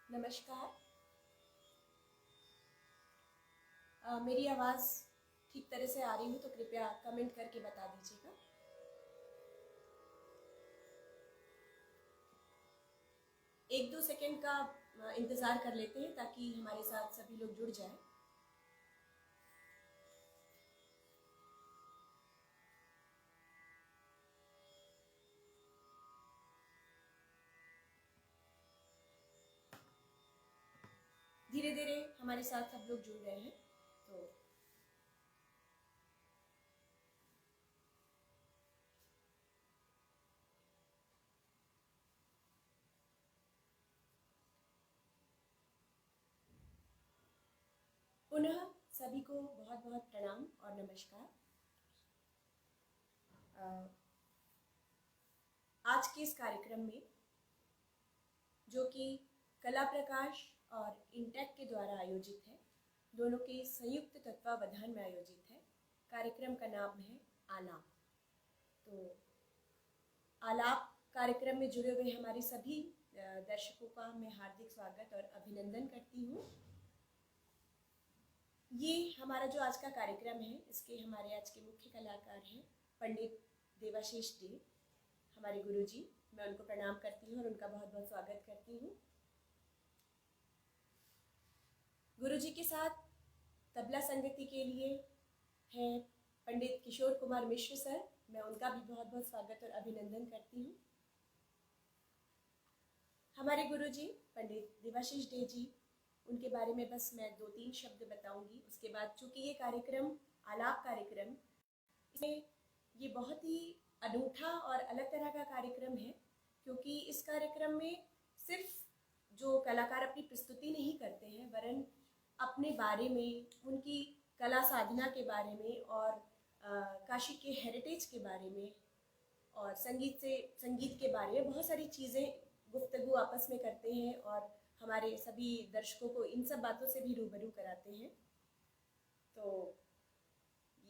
नमस्कार। मेरी आवाज़ ठीक तरह से आ रही हो तो कृपया कमेंट करके बता दीजिएगा। एक दो सेकंड का इंतज़ार कर लेते हैं ताकि हमारे साथ सभी लोग जुड़ जाएं। धीरे धीरे हमारे साथ सब लोग जुड़ रहे हैं। तो पुनः सभी को बहुत बहुत प्रणाम और नमस्कार। आज के इस कार्यक्रम में, जो कि कला प्रकाश और इंटेक के द्वारा आयोजित है, दोनों के संयुक्त तत्वावधान में आयोजित है, कार्यक्रम का नाम है आलाप। तो आलाप कार्यक्रम में जुड़े हुए हमारे सभी दर्शकों का मैं हार्दिक स्वागत और अभिनंदन करती हूँ। ये हमारा जो आज का कार्यक्रम है, इसके हमारे आज के मुख्य कलाकार हैं पंडित देवाशीष डे, हमारे गुरुजी। मैं उनको प्रणाम करती हूँ और उनका बहुत बहुत स्वागत करती हूँ। गुरुजी के साथ तबला संगति के लिए हैं पंडित किशोर कुमार मिश्र सर, मैं उनका भी बहुत बहुत स्वागत और अभिनंदन करती हूँ। हमारे गुरुजी पंडित देवाशीष डे जी, उनके बारे में बस मैं 2-3 शब्द बताऊंगी। उसके बाद चूंकि ये कार्यक्रम आलाप कार्यक्रम, इसमें ये बहुत ही अनूठा और अलग तरह का कार्यक्रम है, क्योंकि इस कार्यक्रम में सिर्फ जो कलाकार अपनी प्रस्तुति नहीं करते हैं, वरन अपने बारे में, उनकी कला साधना के बारे में और काशी के हेरिटेज के बारे में और संगीत के बारे में बहुत सारी चीज़ें गुफ्तगू आपस में करते हैं और हमारे सभी दर्शकों को इन सब बातों से भी रूबरू कराते हैं। तो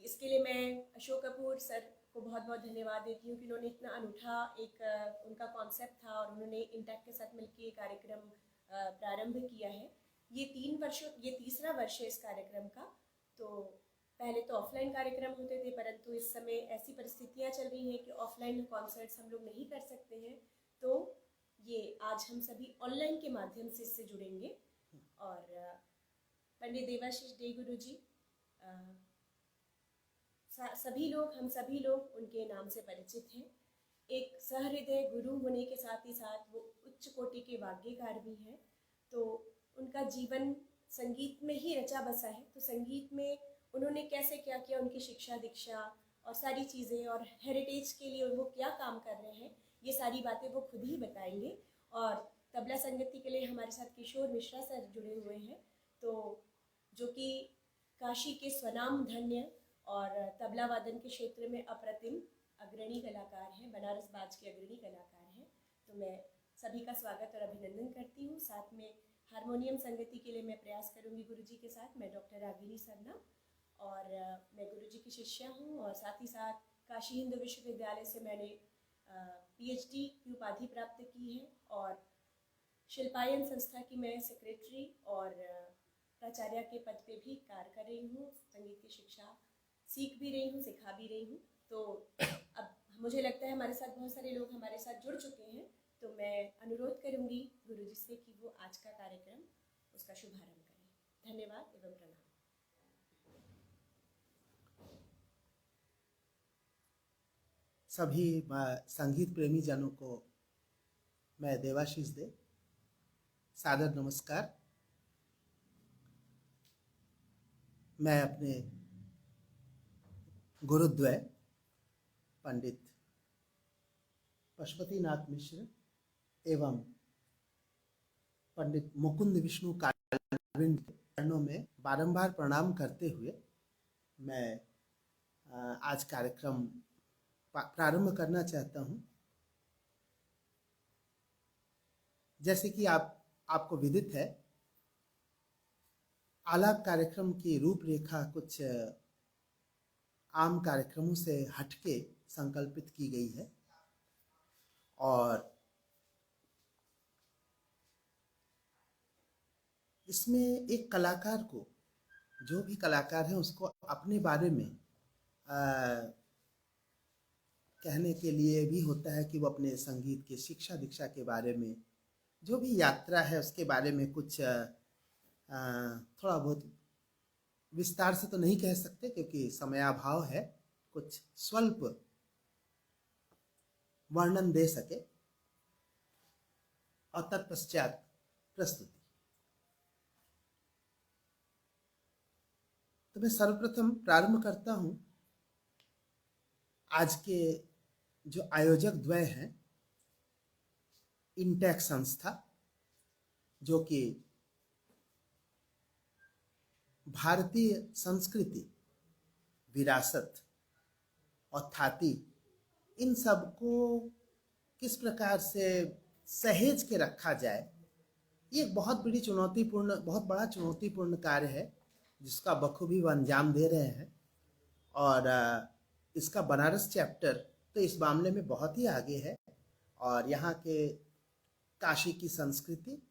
इसके लिए मैं अशोक कपूर सर को बहुत बहुत धन्यवाद देती हूँ कि उन्होंने इतना अनूठा एक उनका कॉन्सेप्ट था और उन्होंने इंटेक के साथ मिलकर ये कार्यक्रम प्रारंभ किया है। ये 3 वर्ष है इस कार्यक्रम का। तो पहले तो ऑफलाइन कार्यक्रम होते थे, परंतु इस समय ऐसी परिस्थितियाँ चल रही हैं कि ऑफलाइन कॉन्सर्ट्स हम लोग नहीं कर सकते हैं। तो ये आज हम सभी ऑनलाइन के माध्यम से इससे जुड़ेंगे। और पंडित देवाशीष डे गुरुजी, हम सभी लोग उनके नाम से परिचित हैं। एक सहृदय गुरु होने के साथ ही साथ वो उच्च कोटि के वाग्यकार भी हैं। तो उनका जीवन संगीत में ही रचा बसा है। तो संगीत में उन्होंने कैसे क्या किया, उनकी शिक्षा दीक्षा और सारी चीज़ें और हेरिटेज के लिए वो क्या काम कर रहे हैं, ये सारी बातें वो खुद ही बताएंगे। और तबला संगति के लिए हमारे साथ किशोर मिश्रा सर जुड़े हुए हैं, तो जो कि काशी के स्वनाम धन्य और तबला वादन के क्षेत्र में अप्रतिम अग्रणी कलाकार हैं, बनारस बाज के अग्रणी कलाकार हैं। तो मैं सभी का स्वागत और अभिनंदन करती हूँ। साथ में हारमोनियम संगति के लिए मैं प्रयास करूँगी गुरुजी के साथ। मैं डॉक्टर रागिनी सरना और मैं गुरुजी की शिष्या हूँ और साथ ही साथ काशी हिंदू विश्वविद्यालय से मैंने PhD की उपाधि प्राप्त की है और शिल्पायन संस्था की मैं सेक्रेटरी और प्राचार्य के पद पे भी कार्य कर रही हूँ। संगीत की शिक्षा सीख भी रही हूँ, सिखा भी रही हूँ। तो अब मुझे लगता है हमारे साथ बहुत सारे लोग हमारे साथ जुड़ चुके हैं, तो मैं अनुरोध करूँगी गुरुजी से कि वो आज का कार्यक्रम उसका शुभारंभ करें। धन्यवाद एवं प्रणाम। सभी संगीत प्रेमी जनों को मैं देवाशीष दे सादर नमस्कार। मैं अपने गुरुद्वय पंडित पशुपतिनाथ मिश्र एवं पंडित मुकुंद विष्णु कालविंद के चरणों में बारंबार प्रणाम करते हुए मैं आज कार्यक्रम प्रारंभ करना चाहता हूं। जैसे कि आपको विदित है, आलाप कार्यक्रम की रूपरेखा कुछ आम कार्यक्रमों से हटके संकल्पित की गई है। और इसमें एक कलाकार को, जो भी कलाकार है, उसको अपने बारे में कहने के लिए भी होता है कि वो अपने संगीत की शिक्षा दीक्षा के बारे में, जो भी यात्रा है उसके बारे में कुछ थोड़ा बहुत विस्तार से तो नहीं कह सकते क्योंकि समयाभाव है, कुछ स्वल्प वर्णन दे सके और तत्पश्चात प्रस्तुति। तो मैं सर्वप्रथम प्रारंभ करता हूं आज के जो आयोजक द्वय हैं, इंटेक संस्था, जो कि भारतीय संस्कृति, विरासत और थाती, इन सब को किस प्रकार से सहेज के रखा जाए, ये एक बहुत बड़ा चुनौतीपूर्ण कार्य है जिसका बखूबी वो अंजाम दे रहे हैं। और इसका बनारस चैप्टर तो इस मामले में बहुत ही आगे है। और यहाँ के काशी की संस्कृति,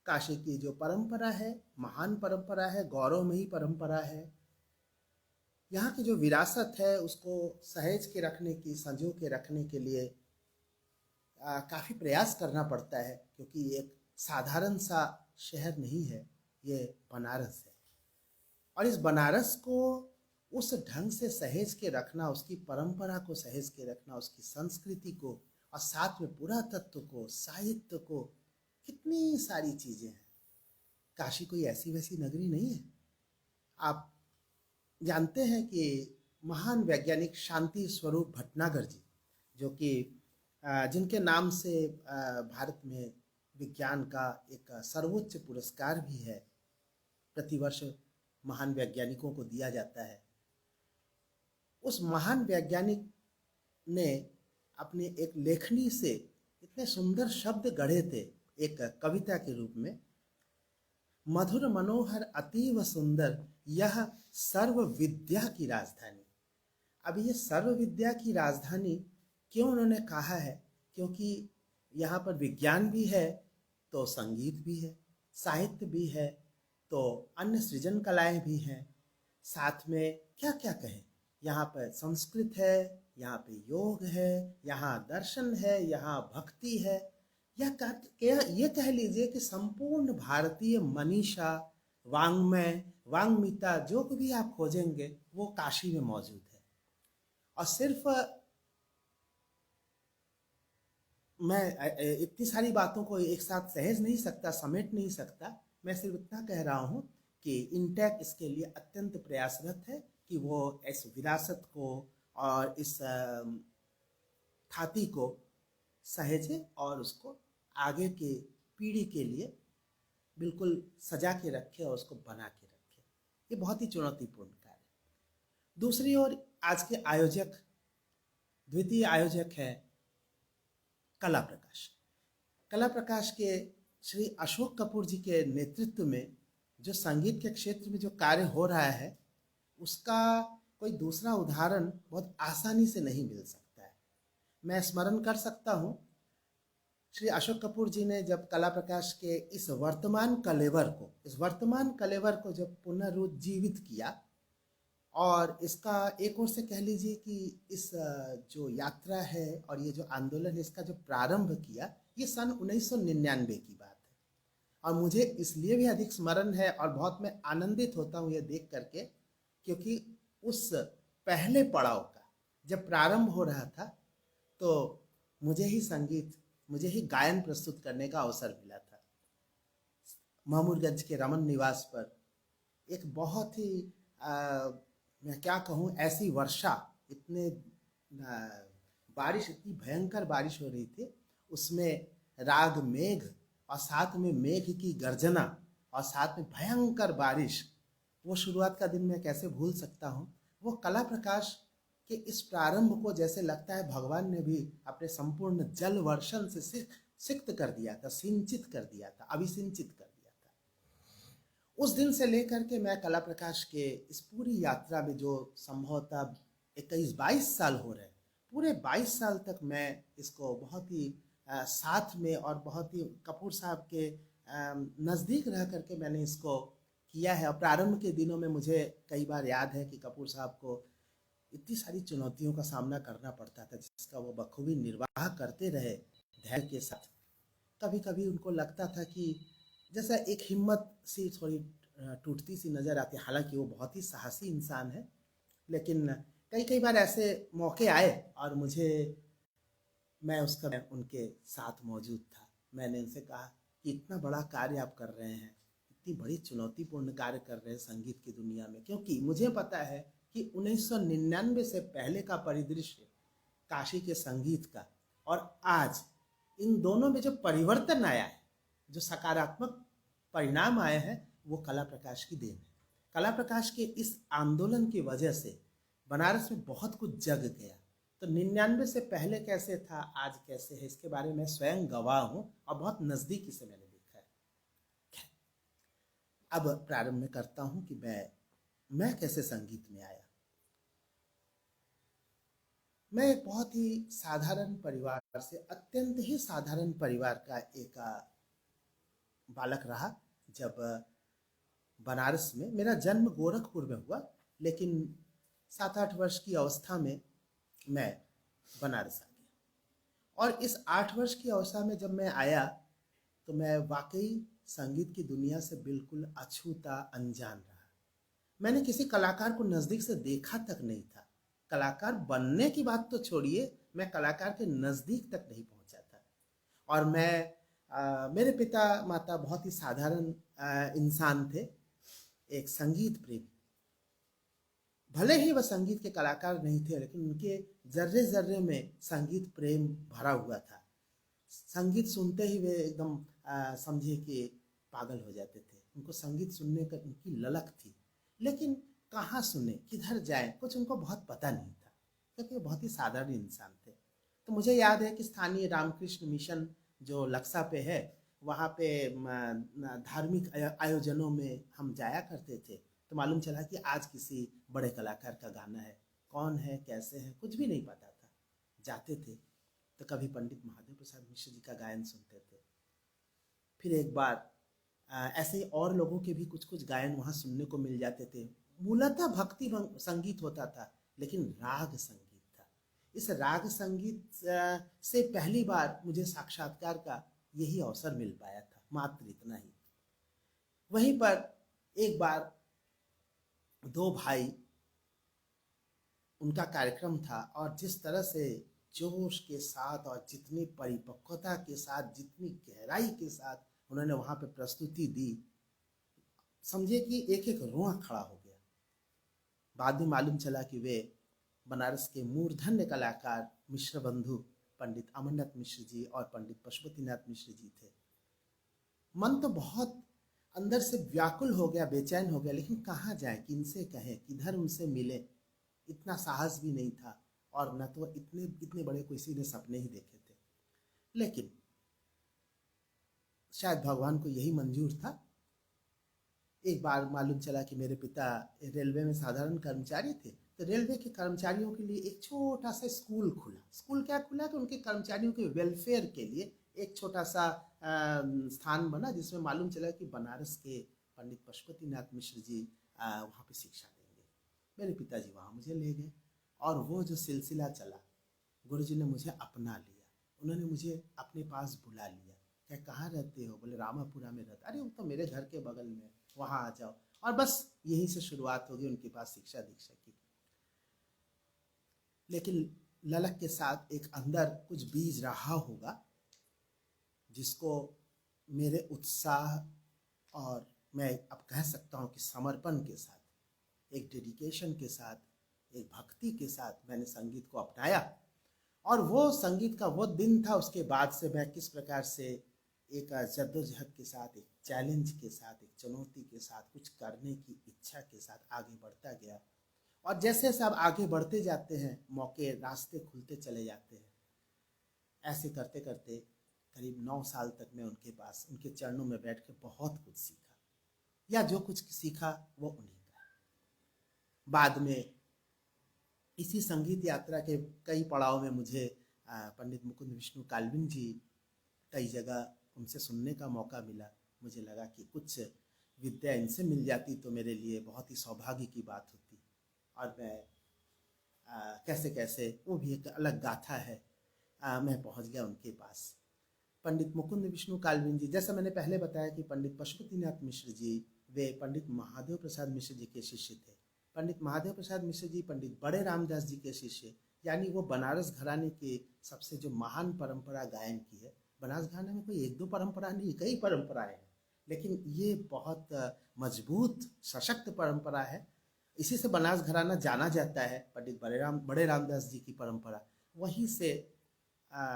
काशी की जो परंपरा है, महान परंपरा है, गौरवमयी परंपरा है, यहाँ की जो विरासत है उसको सहेज के रखने की, संजो के रखने के लिए काफ़ी प्रयास करना पड़ता है क्योंकि ये एक साधारण सा शहर नहीं है, ये बनारस है। और इस बनारस को उस ढंग से सहेज के रखना, उसकी परंपरा को सहेज के रखना, उसकी संस्कृति को, और साथ में पुरातत्व को, साहित्य को, कितनी सारी चीज़ें हैं। काशी कोई ऐसी वैसी नगरी नहीं है। आप जानते हैं कि महान वैज्ञानिक शांति स्वरूप भटनागर जी, जो कि जिनके नाम से भारत में विज्ञान का एक सर्वोच्च पुरस्कार भी है, प्रतिवर्ष महान वैज्ञानिकों को दिया जाता है। उस महान वैज्ञानिक ने अपने एक लेखनी से इतने सुंदर शब्द गढ़े थे एक कविता के रूप में, मधुर मनोहर अतीव सुंदर यह सर्व विद्या की राजधानी। अब ये सर्व विद्या की राजधानी क्यों उन्होंने कहा है? क्योंकि यहाँ पर विज्ञान भी है तो संगीत भी है, साहित्य भी है तो अन्य सृजन कलाएं भी हैं, साथ में क्या क्या कहें, यहाँ पर संस्कृत है, यहाँ पे योग है, यहाँ दर्शन है, यहाँ भक्ति है, ये कह लीजिए कि संपूर्ण भारतीय मनीषा, वांग्मय, वांग्मिता जो भी आप खोजेंगे वो काशी में मौजूद है। और सिर्फ मैं इतनी सारी बातों को एक साथ सहेज नहीं सकता, समेट नहीं सकता। मैं सिर्फ इतना कह रहा हूँ कि इंटेक इसके लिए अत्यंत प्रयासरत है कि वो इस विरासत को और इस थाती को सहेजे और उसको आगे के पीढ़ी के लिए बिल्कुल सजा के रखे और उसको बना के रखे। ये बहुत ही चुनौतीपूर्ण कार्य है। दूसरी ओर आज के आयोजक, द्वितीय आयोजक है कला प्रकाश। कला प्रकाश के श्री अशोक कपूर जी के नेतृत्व में जो संगीत के क्षेत्र में जो कार्य हो रहा है उसका कोई दूसरा उदाहरण बहुत आसानी से नहीं मिल सकता है। मैं स्मरण कर सकता हूँ, श्री अशोक कपूर जी ने जब कला प्रकाश के इस वर्तमान कलेवर को जब पुनरुज्जीवित किया और इसका एक ओर से कह लीजिए कि इस जो यात्रा है और ये जो आंदोलन है इसका जो प्रारंभ किया, ये सन 1999 की बात है। और मुझे इसलिए भी अधिक स्मरण है और बहुत मैं आनंदित होता हूँ ये देख करके, क्योंकि उस पहले पड़ाव का जब प्रारंभ हो रहा था तो मुझे ही गायन प्रस्तुत करने का अवसर मिला था। महमूदगंज के रमन निवास पर एक बहुत ही मैं क्या कहूँ, ऐसी वर्षा, बारिश, इतनी भयंकर बारिश हो रही थी, उसमें राग मेघ और साथ में मेघ की गर्जना और साथ में भयंकर बारिश, वो शुरुआत का दिन मैं कैसे भूल सकता हूँ। वो कला प्रकाश के इस प्रारंभ को जैसे लगता है भगवान ने भी अपने संपूर्ण जल वर्षण से सिक्त कर दिया था, सिंचित कर दिया था, अभिसिंचित कर दिया था। उस दिन से लेकर के मैं कला प्रकाश के इस पूरी यात्रा में जो संभवतः 21-22 साल हो रहे हैं, पूरे 22 साल तक मैं इसको बहुत ही साथ में और बहुत ही कपूर साहब के नज़दीक रह करके मैंने इसको किया है। और प्रारंभ के दिनों में मुझे कई बार याद है कि कपूर साहब को इतनी सारी चुनौतियों का सामना करना पड़ता था, जिसका वो बखूबी निर्वाह करते रहे धैर्य के साथ। कभी कभी उनको लगता था कि जैसा एक हिम्मत सी थोड़ी टूटती सी नज़र आती। हालांकि वो बहुत ही साहसी इंसान है, लेकिन कई कई बार ऐसे मौके आए और मैं उनके साथ मौजूद था। मैंने उनसे कहा कि इतना बड़ा कार्य आप कर रहे हैं, इतनी बड़ी चुनौतीपूर्ण कार्य कर रहे हैं संगीत की दुनिया में, क्योंकि मुझे पता है कि 1999 से पहले का परिदृश्य काशी के संगीत का और आज इन दोनों में जो परिवर्तन आया है, जो सकारात्मक परिणाम आए हैं, वो कला प्रकाश की देन है। कला प्रकाश के इस आंदोलन की वजह से बनारस में बहुत कुछ जग गया। तो 99 से पहले कैसे था, आज कैसे है, इसके बारे में स्वयं गवाह हूँ और बहुत नज़दीकी से मैंने देखा है। अब प्रारंभ में करता हूँ कि मैं कैसे संगीत में आया। मैं एक बहुत ही साधारण परिवार से, अत्यंत ही साधारण परिवार का एक बालक रहा। जब बनारस में मेरा जन्म गोरखपुर में हुआ, लेकिन 7-8 वर्ष की अवस्था में मैं बनारस आ गया। और इस 8 वर्ष की अवस्था में जब मैं आया तो मैं वाकई संगीत की दुनिया से बिल्कुल अछूता, अनजान रहा। मैंने किसी कलाकार को नज़दीक से देखा तक नहीं था। कलाकार बनने की बात तो छोड़िए, मैं कलाकार के नज़दीक तक नहीं पहुंचा था। और मेरे पिता माता बहुत ही साधारण इंसान थे, एक संगीत प्रेमी। भले ही वह संगीत के कलाकार नहीं थे, लेकिन उनके जर्रे जर्रे में संगीत प्रेम भरा हुआ था। संगीत सुनते ही वे एकदम समझिए कि पागल हो जाते थे। उनको संगीत सुनने का उनकी ललक थी, लेकिन कहाँ सुने, किधर जाएं, कुछ उनको बहुत पता नहीं था, क्योंकि वो बहुत ही साधारण इंसान थे। तो मुझे याद है कि स्थानीय रामकृष्ण मिशन जो लक्सा पे है, वहाँ पे धार्मिक आयोजनों में हम जाया करते थे। तो मालूम चला कि आज किसी बड़े कलाकार का गाना है, कौन है, कैसे है, कुछ भी नहीं पता था। जाते थे तो कभी पंडित महादेव प्रसाद मिश्र जी का गायन सुनते थे, फिर एक बार ऐसे ही और लोगों के भी कुछ कुछ गायन वहाँ सुनने को मिल जाते थे। मूलतः भक्ति संगीत होता था, लेकिन राग संगीत था। इस राग संगीत से पहली बार मुझे साक्षात्कार का यही अवसर मिल पाया था, मात्र इतना ही। वहीं पर एक बार 2 भाई, उनका कार्यक्रम था, और जिस तरह से जोश के साथ और जितनी परिपक्वता के साथ, जितनी गहराई के साथ उन्होंने वहाँ पे प्रस्तुति दी, समझिए कि एक एक रोआ खड़ा हो गया। बाद में मालूम चला कि वे बनारस के मूर्धन्य कलाकार मिश्र बंधु पंडित अमरनाथ मिश्र जी और पंडित पशुपतिनाथ मिश्र जी थे। मन तो बहुत अंदर से व्याकुल हो गया, बेचैन हो गया, लेकिन कहाँ जाए, किनसे कहें, किधर उनसे मिले, इतना साहस भी नहीं था। और न तो इतने बड़े किसी ने सपने ही देखे थे। लेकिन शायद भगवान को यही मंजूर था। एक बार मालूम चला कि मेरे पिता रेलवे में साधारण कर्मचारी थे, तो रेलवे के कर्मचारियों के लिए एक छोटा सा स्कूल खुला। स्कूल क्या खुला कि उनके कर्मचारियों के वेलफेयर के लिए एक छोटा सा स्थान बना, जिसमें मालूम चला कि बनारस के पंडित पशुपतिनाथ मिश्र जी वहाँ पे शिक्षा देंगे। मेरे पिताजी वहाँ मुझे ले गए, और वो जो सिलसिला चला, गुरुजी ने मुझे अपना लिया। उन्होंने मुझे अपने पास बुला लिया। क्या, कहाँ रहते हो? बोले रामापुरा में रहता। अरे वो तो मेरे घर के बगल में, वहाँ आ जाओ। और बस यहीं से शुरुआत होगी उनके पास शिक्षा दीक्षा की। लेकिन ललक के साथ एक अंदर कुछ बीज रहा होगा, जिसको मेरे उत्साह और मैं अब कह सकता हूँ कि समर्पण के साथ, एक डेडिकेशन के साथ, एक भक्ति के साथ मैंने संगीत को अपनाया। और वो संगीत का वो दिन था, उसके बाद से मैं किस प्रकार से एक जद्दोजहद के साथ, एक चैलेंज के साथ, एक चुनौती के साथ, कुछ करने की इच्छा के साथ आगे बढ़ता गया। और जैसे सब आगे बढ़ते जाते हैं, मौके, रास्ते खुलते चले जाते हैं। ऐसे करते करते करीब 9 साल तक मैं उनके पास, उनके चरणों में बैठ के बहुत कुछ सीखा, या जो कुछ सीखा वो उन्हीं का। बाद में इसी संगीत यात्रा के कई पड़ाव में मुझे पंडित मुकुंद विष्णु काल्विन जी कई जगह उनसे सुनने का मौका मिला। मुझे लगा कि कुछ विद्या इनसे मिल जाती तो मेरे लिए बहुत ही सौभाग्य की बात होती। और मैं कैसे कैसे, वो भी एक अलग गाथा है, मैं पहुंच गया उनके पास। पंडित मुकुंद विष्णु कालविन जी, जैसा मैंने पहले बताया कि पंडित पशुपतिनाथ मिश्र जी वे पंडित महादेव प्रसाद मिश्र जी के शिष्य थे। पंडित महादेव प्रसाद मिश्र जी पंडित बड़े रामदास जी के शिष्य, यानी वो बनारस घराने की सबसे जो महान परंपरा गायन की है। बनारस घराने में कोई एक दो परंपरा नहीं, कई परंपराएं हैं, लेकिन ये बहुत मजबूत सशक्त परंपरा है। इसी से बनारस घराना जाना जाता है, पंडित बड़े रामदास जी की परंपरा, वहीं से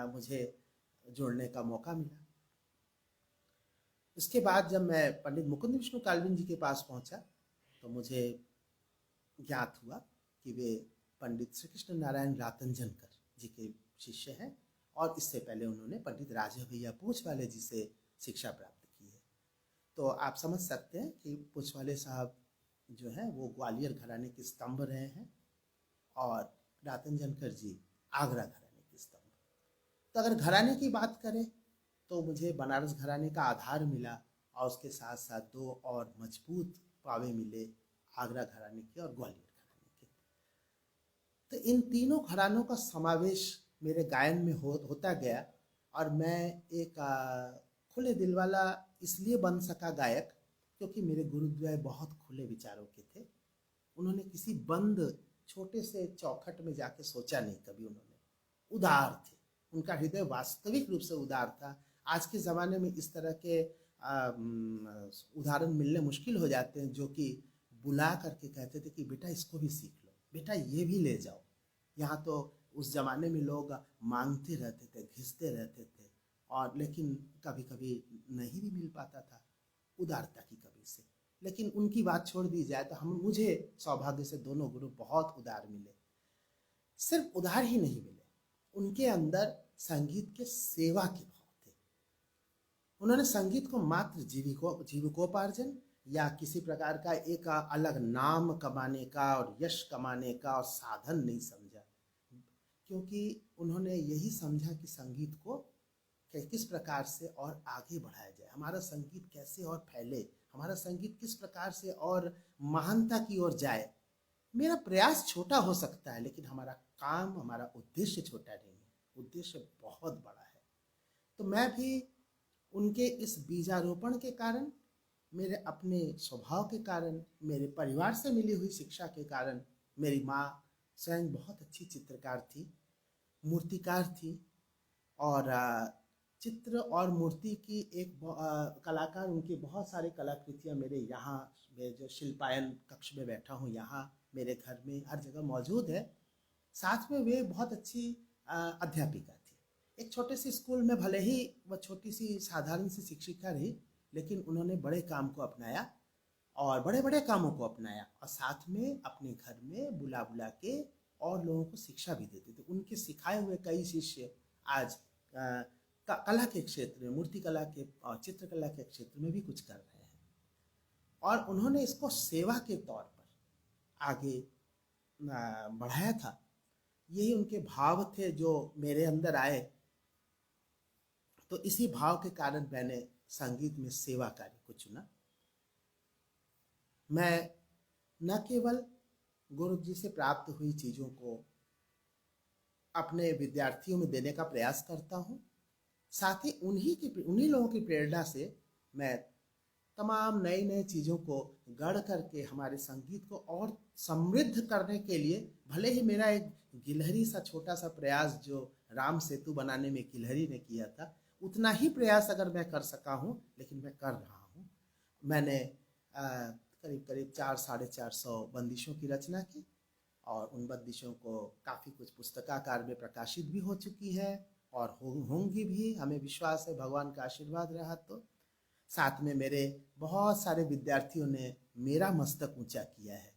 मुझे जोड़ने का मौका मिला। इसके बाद जब मैं पंडित मुकुंद विष्णु कालविन जी के पास पहुंचा तो मुझे ज्ञात हुआ कि वे पंडित श्री कृष्ण नारायण रातंजनकर जी के शिष्य हैं, और इससे पहले उन्होंने पंडित राजा भैया पूछवाले जी से शिक्षा प्राप्त की है। तो आप समझ सकते हैं कि पूछवाले साहब जो हैं वो ग्वालियर घराने के स्तंभ रहे हैं, और रातंजनकर जी आगरा घराने के स्तंभ। तो अगर घराने की बात करें तो मुझे बनारस घराने का आधार मिला, और उसके साथ साथ दो और मजबूत पावे मिले, आगरा घराने के और ग्वालियर घराने के। तो इन तीनों घरानों का समावेश मेरे गायन में होता गया, और मैं एक खुले दिल वाला इसलिए बन सका गायक क्योंकि मेरे गुरुद्वय बहुत खुले विचारों के थे। उन्होंने किसी बंद छोटे से चौखट में जाके सोचा नहीं कभी, उन्होंने उदार थे, उनका हृदय वास्तविक रूप से उदार था। आज के ज़माने में इस तरह के उदाहरण मिलने मुश्किल हो जाते हैं, जो कि बुला करके कहते थे कि बेटा इसको भी सीख लो, बेटा ये भी ले जाओ। यहाँ तो उस ज़माने में लोग मांगते रहते थे, घिसते रहते थे, और लेकिन कभी कभी नहीं भी मिल पाता था उदारता की कमी से। लेकिन उनकी बात छोड़ दी जाए तो मुझे सौभाग्य से दोनों गुरु बहुत उदार मिले। सिर्फ उदार ही नहीं मिले, उनके अंदर संगीत के सेवा के भाव थे। उन्होंने संगीत को मात्र जीविकोपार्जन या किसी प्रकार का एक अलग नाम कमाने का और यश कमाने का और साधन नहीं समझा, क्योंकि उन्होंने यही समझा कि संगीत को किस प्रकार से और आगे बढ़ाया जाए, हमारा संगीत कैसे और फैले, हमारा संगीत किस प्रकार से और महानता की ओर जाए। मेरा प्रयास छोटा हो सकता है, लेकिन हमारा काम, हमारा उद्देश्य छोटा नहीं है, उद्देश्य बहुत बड़ा है। तो मैं भी उनके इस बीजारोपण के कारण, मेरे अपने स्वभाव के कारण, मेरे परिवार से मिली हुई शिक्षा के कारण, मेरी माँ स्वयं बहुत अच्छी चित्रकार थी, मूर्तिकार थी, और चित्र और मूर्ति की एक कलाकार, उनकी बहुत सारी कलाकृतियाँ मेरे यहाँ, मैं जो शिल्पायन कक्ष में बैठा हूँ यहाँ मेरे घर में हर जगह मौजूद है। साथ में वे बहुत अच्छी अध्यापिका थी। एक छोटे से स्कूल में भले ही वह छोटी सी साधारण सी शिक्षिका रही, लेकिन उन्होंने बड़े काम को अपनाया और बड़े बड़े कामों को अपनाया, और साथ में अपने घर में बुला बुला के और लोगों को शिक्षा भी देते थे। उनके सिखाए हुए कई शिष्य आज कला के क्षेत्र में, मूर्ति कला के और चित्रकला के क्षेत्र में भी कुछ कर रहे हैं, और उन्होंने इसको सेवा के तौर पर आगे बढ़ाया था। यही उनके भाव थे जो मेरे अंदर आए। तो इसी भाव के कारण मैंने संगीत में सेवा कार्य को चुना। मैं न केवल गुरु जी से प्राप्त हुई चीज़ों को अपने विद्यार्थियों में देने का प्रयास करता हूँ, साथ ही उन्हीं लोगों की प्रेरणा से मैं तमाम नई नई चीज़ों को गढ़ करके हमारे संगीत को और समृद्ध करने के लिए, भले ही मेरा एक गिलहरी सा छोटा सा प्रयास जो राम सेतु बनाने में गिलहरी ने किया था, उतना ही प्रयास अगर मैं कर सका हूँ, लेकिन मैं कर रहा हूँ। मैंने करीब करीब 400-450 बंदिशों की रचना की, और उन बंदिशों को काफ़ी कुछ पुस्तकाकार में प्रकाशित भी हो चुकी है, और होंगी भी, हमें विश्वास है, भगवान का आशीर्वाद रहा तो। साथ में मेरे बहुत सारे विद्यार्थियों ने मेरा मस्तक ऊंचा किया है।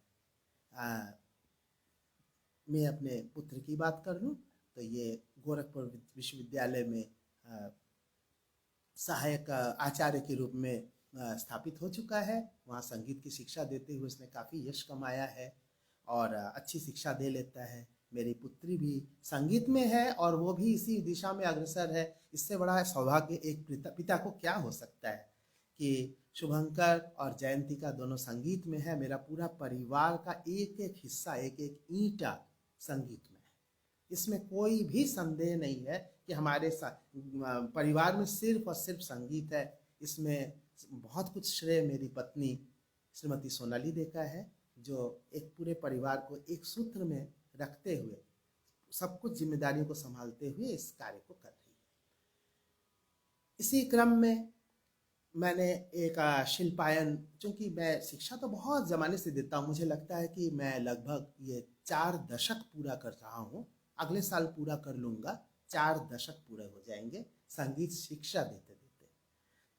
मैं अपने पुत्र की बात कर लूँ तो ये गोरखपुर विश्वविद्यालय में सहायक आचार्य के रूप में स्थापित हो चुका है। वहाँ संगीत की शिक्षा देते हुए उसने काफ़ी यश कमाया है और अच्छी शिक्षा दे लेता है। मेरी पुत्री भी संगीत में है और वो भी इसी दिशा में अग्रसर है। इससे बड़ा सौभाग्य एक पिता को क्या हो सकता है कि शुभंकर और जयंतिका दोनों संगीत में है। मेरा पूरा परिवार का एक एक हिस्सा, एक एक ईंटा संगीत में है। इसमें कोई भी संदेह नहीं है कि हमारे परिवार में सिर्फ और सिर्फ संगीत है। इसमें बहुत कुछ श्रेय मेरी पत्नी श्रीमती सोनाली दे का है, जो एक पूरे परिवार को एक सूत्र में रखते हुए सब कुछ जिम्मेदारियों को संभालते हुए इस कार्य को कर रही है। इसी क्रम में मैंने एक शिल्पायन, चूँकि मैं शिक्षा तो बहुत ज़माने से देता हूँ, मुझे लगता है कि मैं लगभग ये 4 दशक पूरा कर रहा हूँ। अगले साल पूरा कर लूँगा, 4 दशक पूरे हो जाएंगे संगीत शिक्षा देते देते।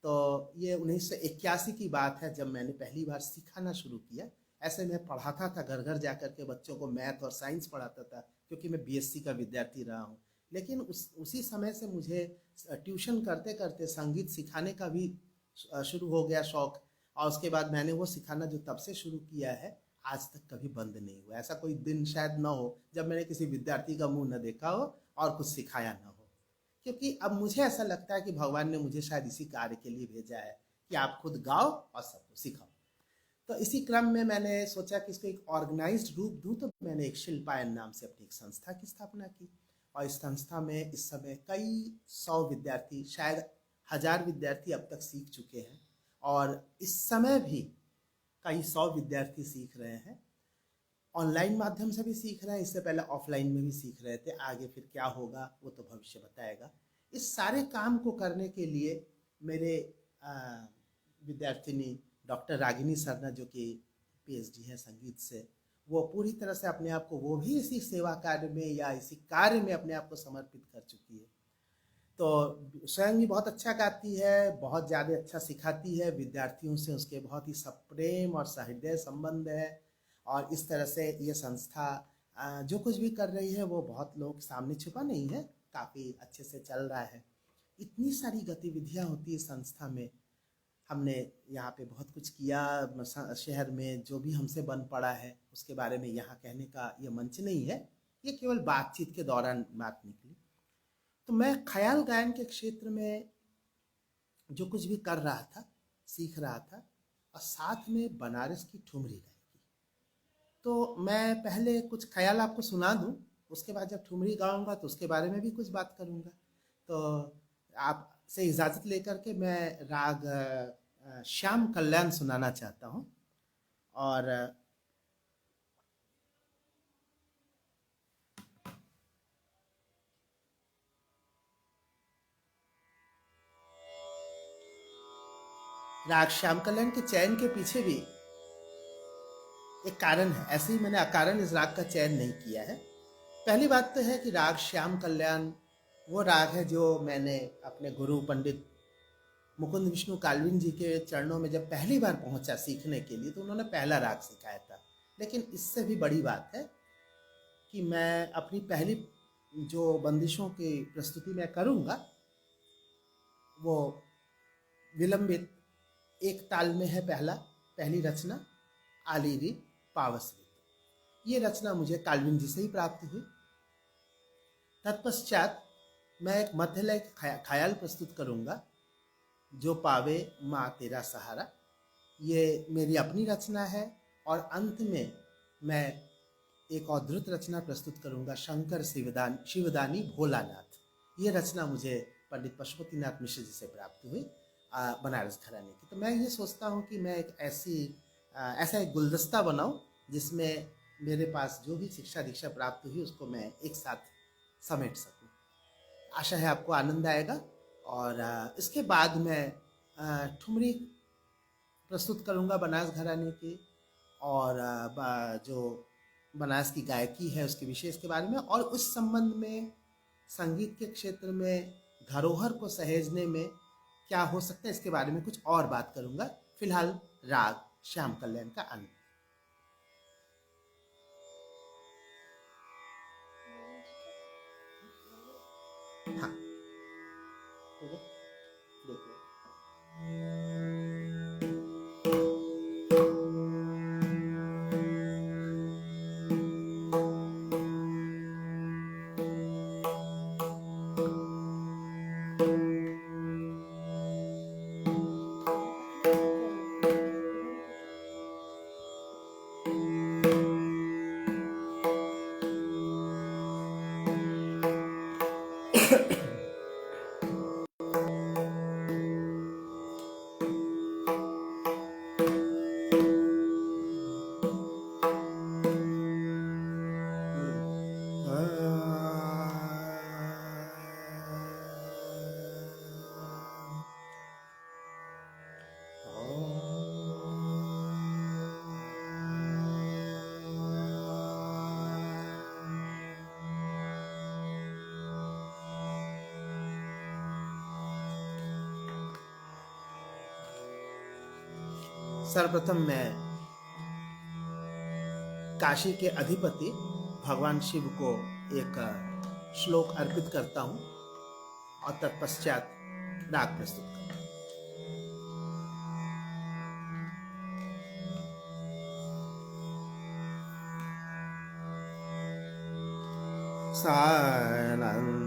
तो ये 1981 की बात है जब मैंने पहली बार सिखाना शुरू किया। ऐसे मैं पढ़ाता था, घर घर जा कर के बच्चों को मैथ और साइंस पढ़ाता था, क्योंकि मैं बीएससी का विद्यार्थी रहा हूँ। लेकिन उसी समय से मुझे ट्यूशन करते करते संगीत सिखाने का भी शुरू हो गया शौक, और उसके बाद मैंने वो सिखाना जो तब से शुरू किया है आज तक कभी बंद नहीं हुआ। ऐसा कोई दिन शायद ना हो जब मैंने किसी विद्यार्थी का मुंह न देखा हो और कुछ सिखाया ना हो, क्योंकि अब मुझे ऐसा लगता है कि भगवान ने मुझे शायद इसी कार्य के लिए भेजा है कि आप खुद गाओ और सबको सिखाओ। तो इसी क्रम में मैंने सोचा कि इसको एक ऑर्गेनाइज्ड रूप दूं, तो मैंने एक शिल्पायन नाम से अपनी एक संस्था की स्थापना की, और इस संस्था में इस समय कई 100 विद्यार्थी, शायद 1000 विद्यार्थी अब तक सीख चुके हैं, और इस समय भी कई 100 विद्यार्थी सीख रहे हैं। ऑनलाइन माध्यम से भी सीख रहे हैं, इससे पहले ऑफलाइन में भी सीख रहे थे। आगे फिर क्या होगा वो तो भविष्य बताएगा। इस सारे काम को करने के लिए मेरे विद्यार्थिनी डॉक्टर रागिनी सरना, जो कि पीएचडी है संगीत से, वो पूरी तरह से अपने आप को, वो भी इसी सेवा कार्य में या इसी कार्य में अपने आप को समर्पित कर चुकी है। तो स्वयं भी बहुत अच्छा गाती है, बहुत ज़्यादा अच्छा सिखाती है, विद्यार्थियों से उसके बहुत ही सप्रेम और सहृदय संबंध है। और इस तरह से ये संस्था जो कुछ भी कर रही है वो बहुत लोगों के सामने छुपा नहीं है, काफ़ी अच्छे से चल रहा है। इतनी सारी गतिविधियाँ होती है संस्था में। हमने यहाँ पे बहुत कुछ किया, शहर में जो भी हमसे बन पड़ा है उसके बारे में यहाँ कहने का ये मंच नहीं है, ये केवल बातचीत के दौरान बात निकली। तो मैं ख्याल गायन के क्षेत्र में जो कुछ भी कर रहा था, सीख रहा था, और साथ में बनारस की ठुमरी गायकी। तो मैं पहले कुछ ख्याल आपको सुना दूं, उसके बाद जब ठुमरी गाऊंगा तो उसके बारे में भी कुछ बात करूंगा। तो आपसे इजाज़त लेकर के मैं राग श्याम कल्याण सुनाना चाहता हूँ। और राग श्याम कल्याण के चयन के पीछे भी एक कारण है, ऐसे ही मैंने अकारण इस राग का चयन नहीं किया है। पहली बात तो है कि राग श्याम कल्याण वो राग है जो मैंने अपने गुरु पंडित मुकुंद विष्णु काल्विन जी के चरणों में जब पहली बार पहुंचा सीखने के लिए, तो उन्होंने पहला राग सिखाया था। लेकिन इससे भी बड़ी बात है कि मैं अपनी पहली जो बंदिशों की प्रस्तुति मैं करूंगा वो विलंबित एक ताल में है। पहली रचना आलिरी पावसरी, ये रचना मुझे काल्विन जी से ही प्राप्त हुई। तत्पश्चात मैं एक मध्यलय ख्याल प्रस्तुत करूंगा, जो पावे माँ तेरा सहारा। ये मेरी अपनी रचना है। और अंत में मैं एक अद्भुत रचना प्रस्तुत करूंगा, शंकर शिवदानी भोलानाथ। ये रचना मुझे पंडित पशुपतिनाथ मिश्र जी से प्राप्त हुई, बनारस घराने की। तो मैं ये सोचता हूँ कि मैं एक ऐसा एक गुलदस्ता बनाऊं जिसमें मेरे पास जो भी शिक्षा दीक्षा प्राप्त हुई उसको मैं एक साथ समेट सकूं। आशा है आपको आनंद आएगा। और इसके बाद मैं ठुमरी प्रस्तुत करूंगा बनारस घराने की, और जो बनारस की गायकी है उसके विशेष के बारे में, और उस संबंध में संगीत के क्षेत्र में धरोहर को सहेजने में क्या हो सकता है इसके बारे में कुछ और बात करूंगा। फिलहाल राग श्याम कल्याण का आनंद। हाँ, देखो। सर्वप्रथम मैं काशी के अधिपति भगवान शिव को एक श्लोक अर्पित करता हूँ और तत्पश्चात राग प्रस्तुत करता हूँ। सानन्दमानन्दम्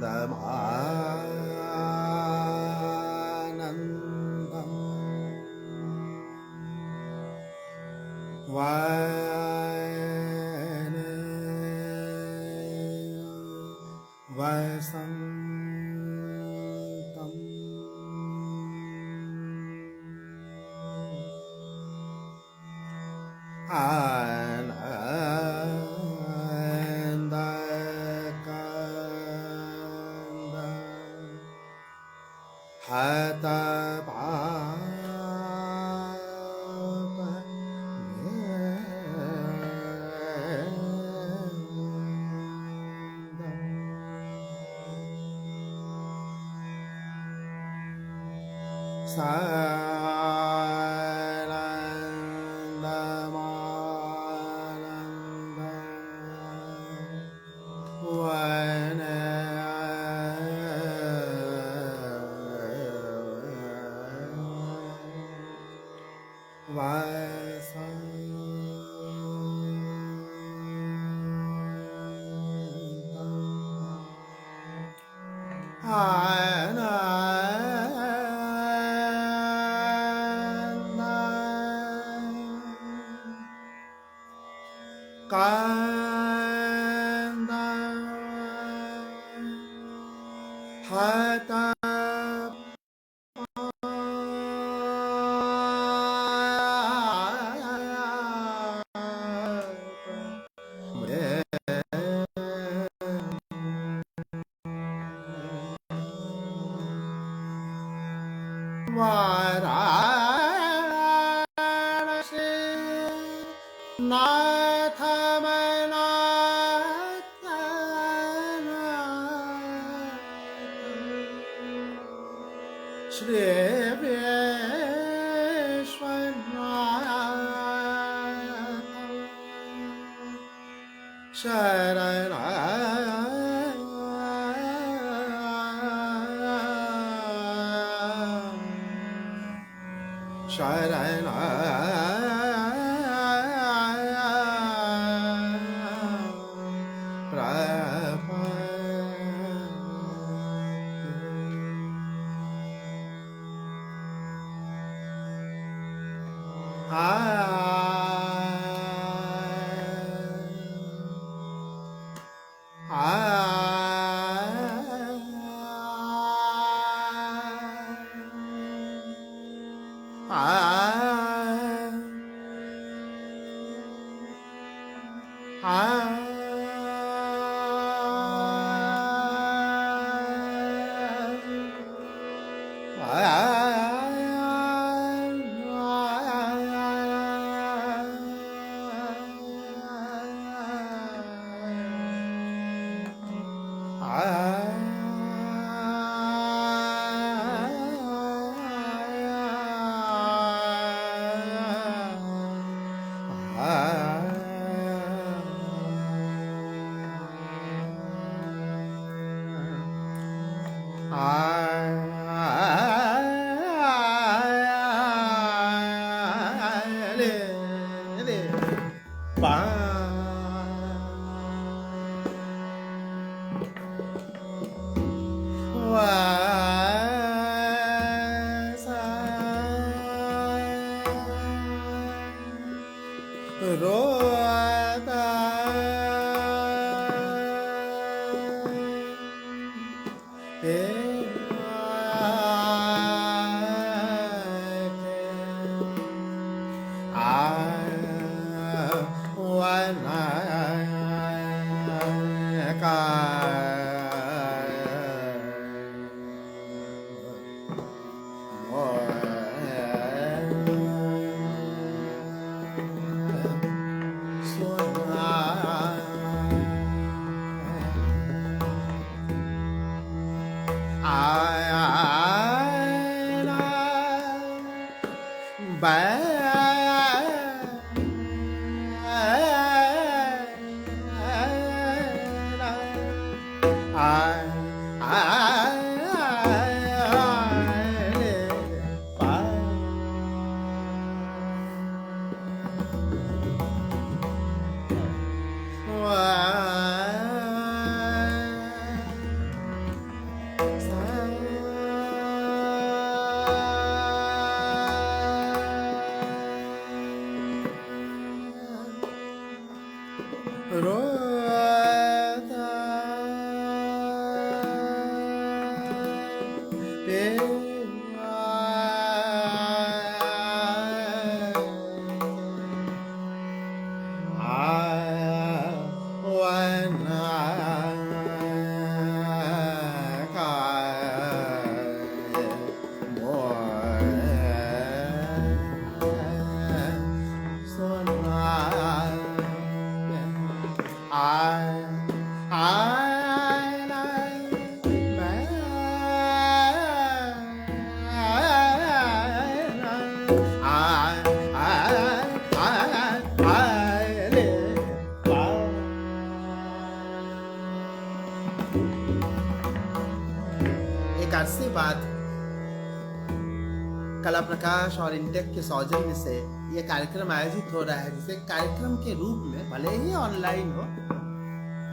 कला प्रकाश और इंटेक के सौजन्य से ये कार्यक्रम आयोजित हो रहा है, जिसे कार्यक्रम के रूप में भले ही ऑनलाइन हो,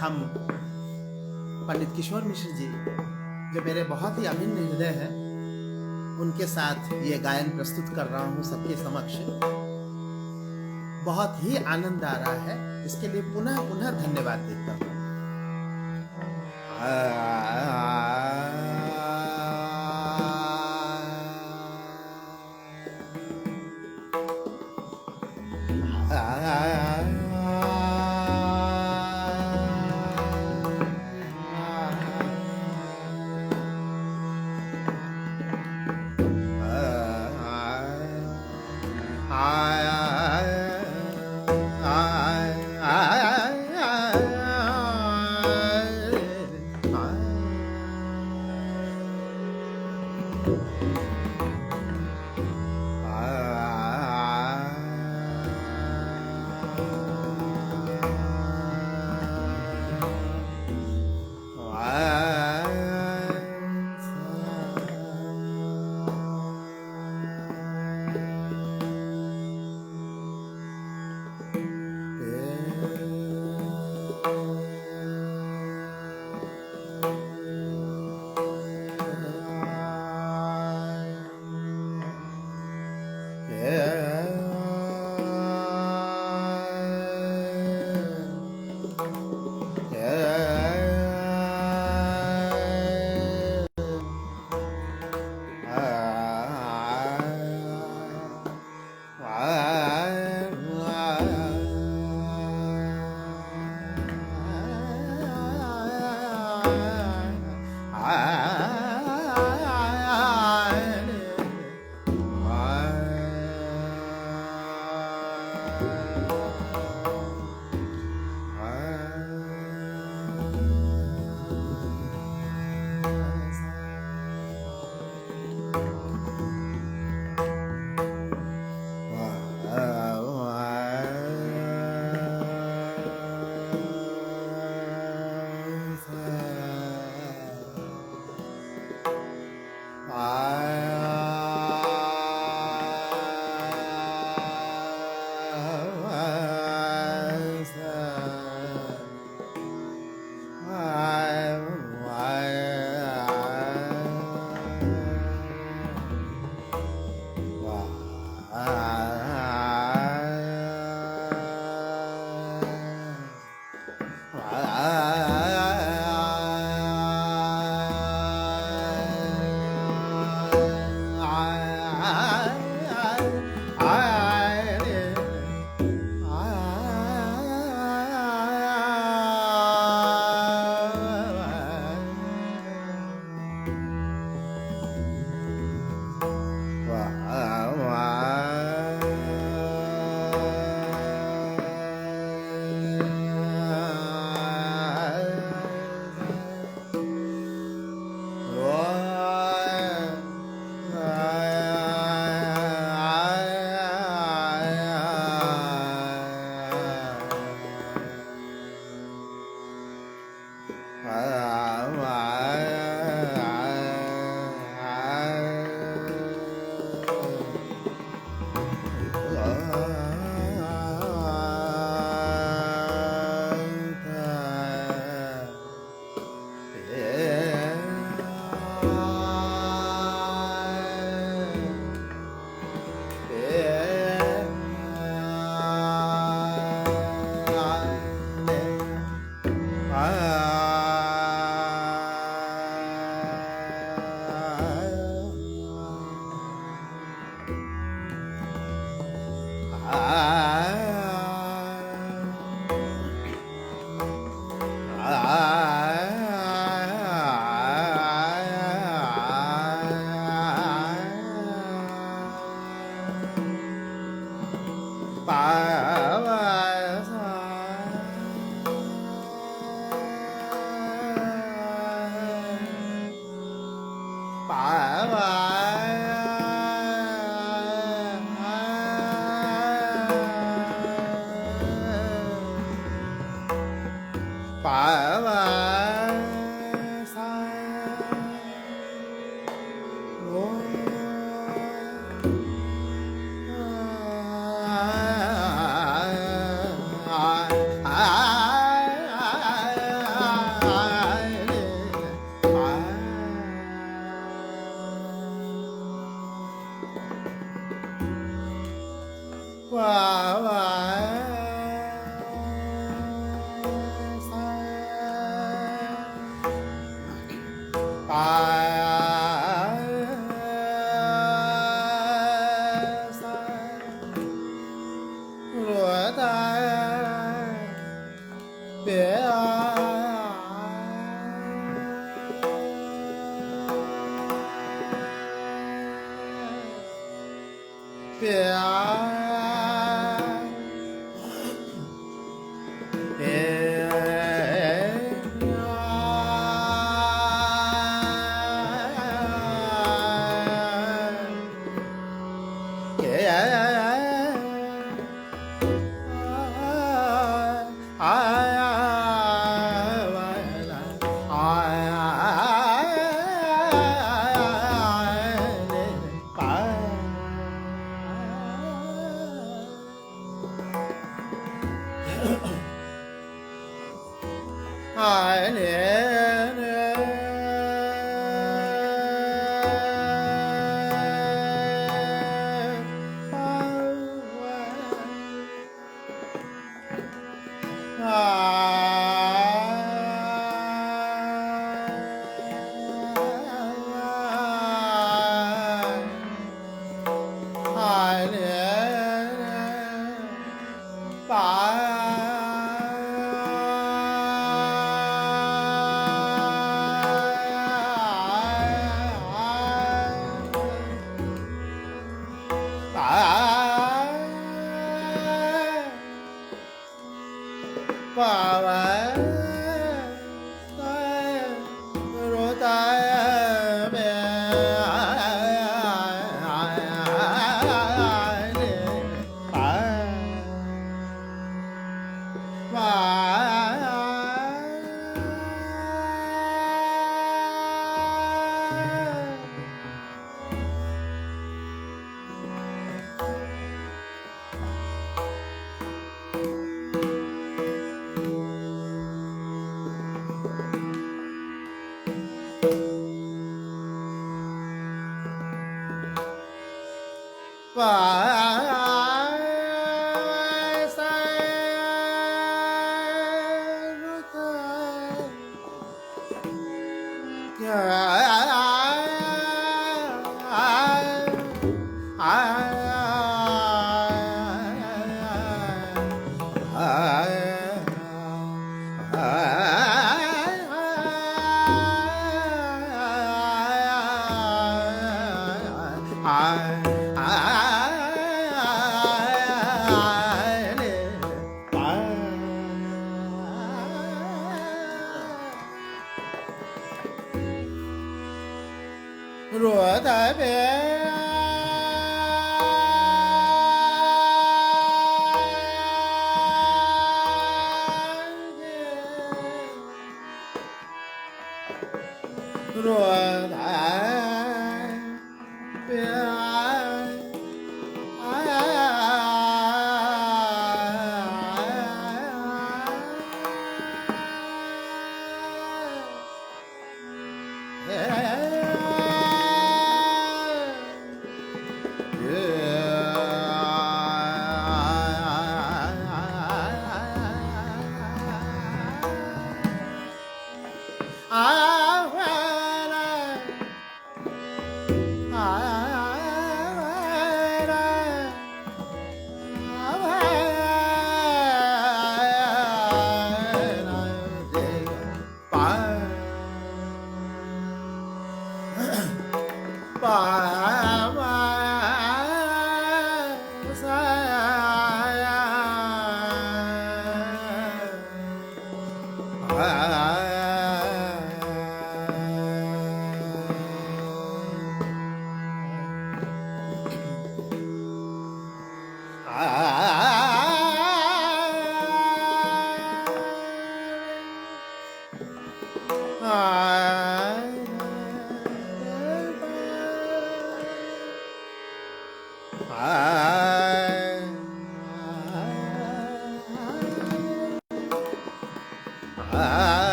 हम पंडित किशोर मिश्र जी, जो मेरे बहुत ही अभिन्न हृदय हैं, उनके साथ ये गायन प्रस्तुत कर रहा हूँ सबके समक्ष। बहुत ही आनंद आ रहा है, इसके लिए पुनः पुनः धन्यवाद देता हूँ।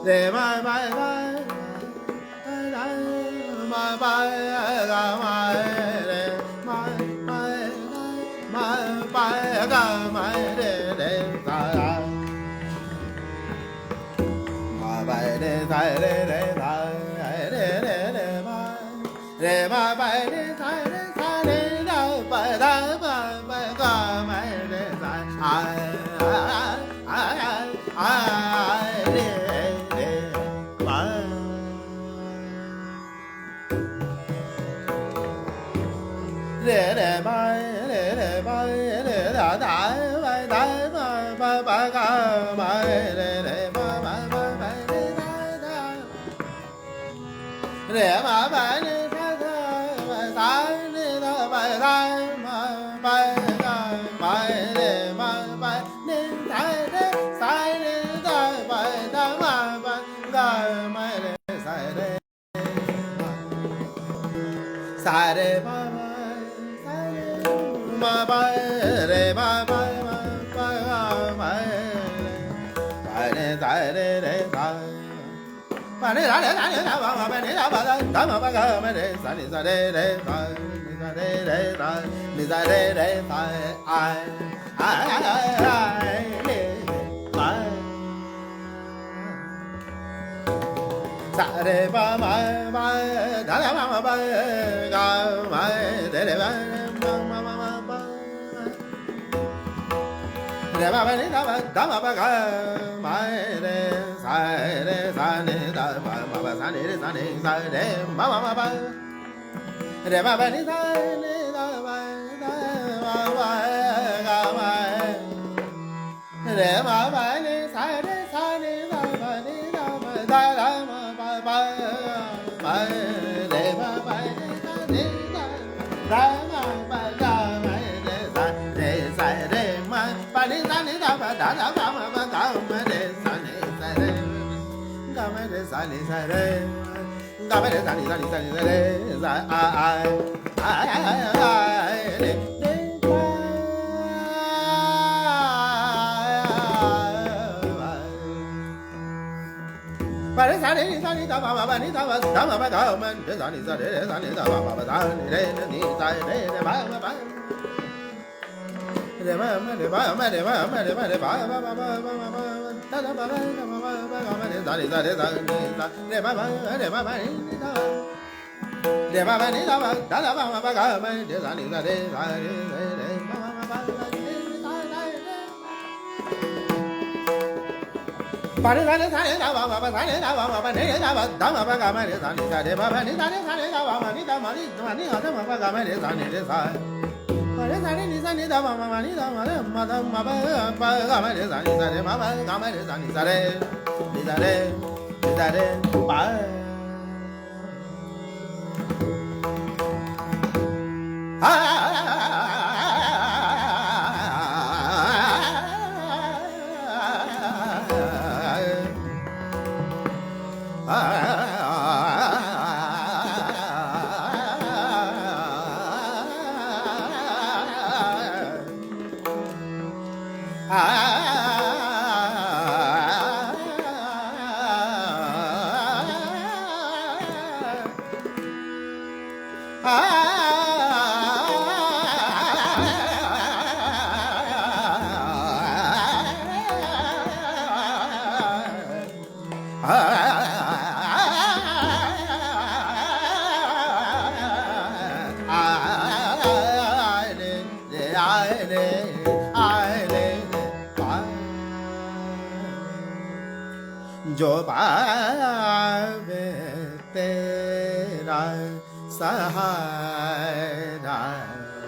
re ma ba ga ma ba ga ma re ma ba ga ma re sa ma ba re sa re sa re ma ba re sa re da ba ga ma re sa re ma re ba da da ba ga ma re ma ba re da re ma ba re sa re da ba da ma ba ga ma re ma ba re sa re da ba da ma ba ga ma re sa re ba ma ba re ma ba ga ma re sa re sa ba re da da ba ma ba re da ba da ma ba ga ma re sa re sa re sa ni sa re sa ai re ma sa re ba ma ba da da ma ba ga ma re ba ma ba re ba ni da ba ga ma re sa ni da ba ma ba sa ni sa re ma ba re ba ni sa ni da ba da ma ga ma re ma ba ni sa ni da ba ni da ba da ma ba ma re ma ba ni sa ni da ma ba ga ma re sa re ma ba ni sa ni da ba da ba ma ba ga ma re sa re ga ma re sa re ga ma re sa re sa ai re ba re sa ni da ba ma ba ni da ma ba ga ma re sa ni da ba ma ba da ni re ni sa re ba ma ba re ma re ba ma re ba ma re ba re ba ba ba ba ba da da ba ba ba ga ma re sa ni re ba ba re ba ba ni da re ba ba ni da ba da da ba ma ba ga ma re sa ni re ba ma ba ba re sa ni da ba ma ba sa ni da ba ma ba ni da ba da ma ba ga ma re sa ni re ba ba ni da ba ma ni da ma ni da ma ba ga ma re sa ni re sa ba re sa ni da ba ma ni da ma re ma da ma ba ga ma re sa ni re ma ba ga ma re sa ni re ba जो पावे तेरा सहारा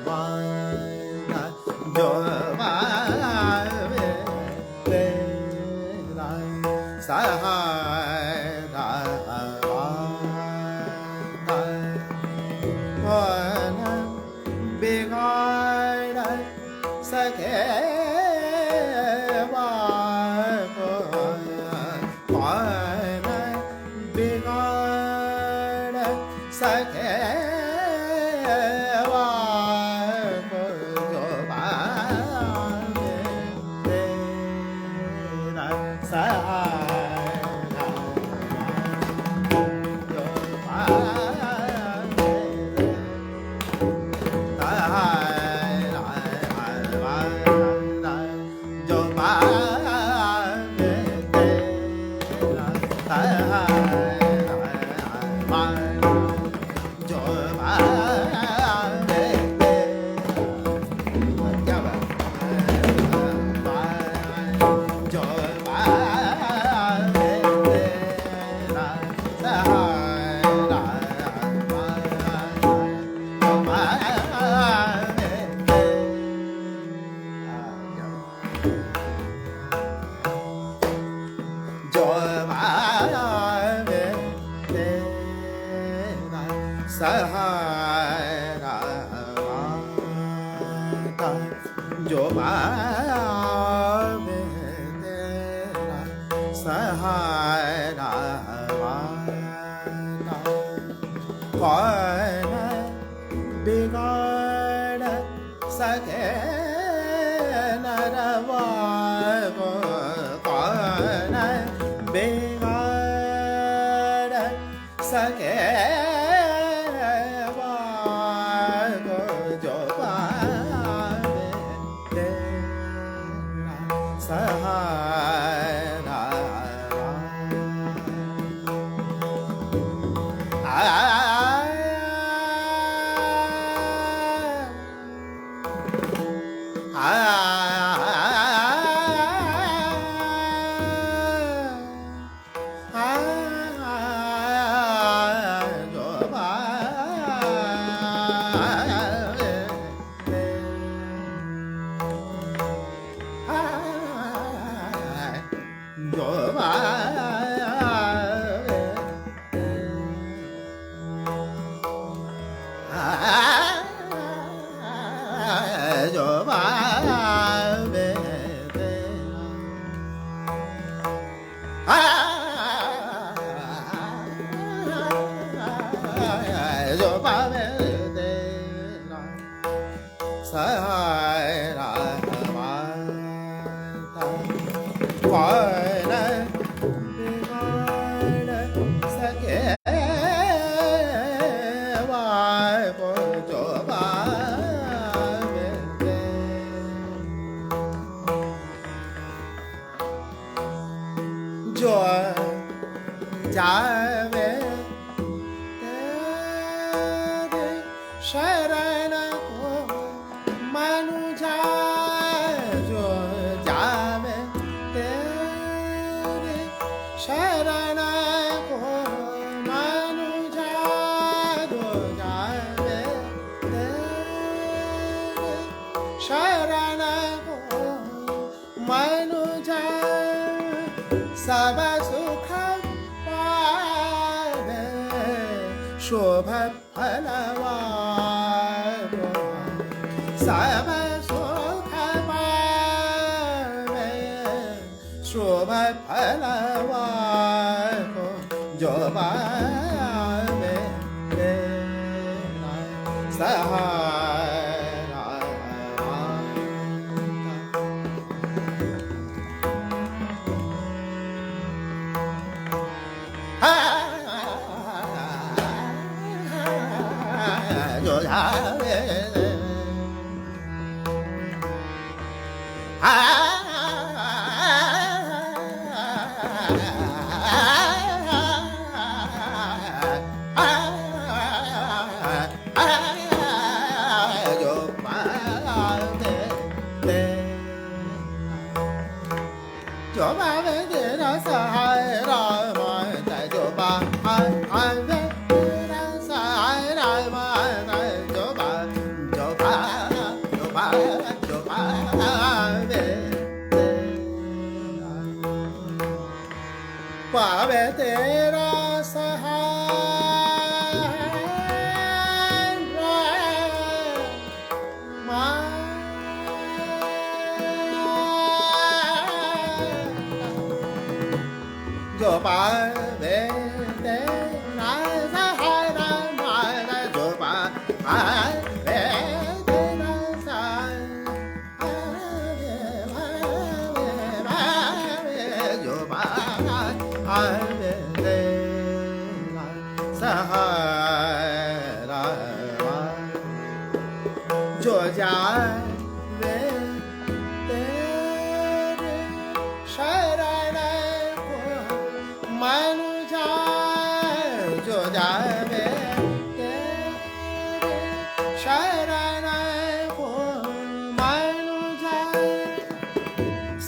माना जो पावे तेरा सहारा माना बिगाड़ सके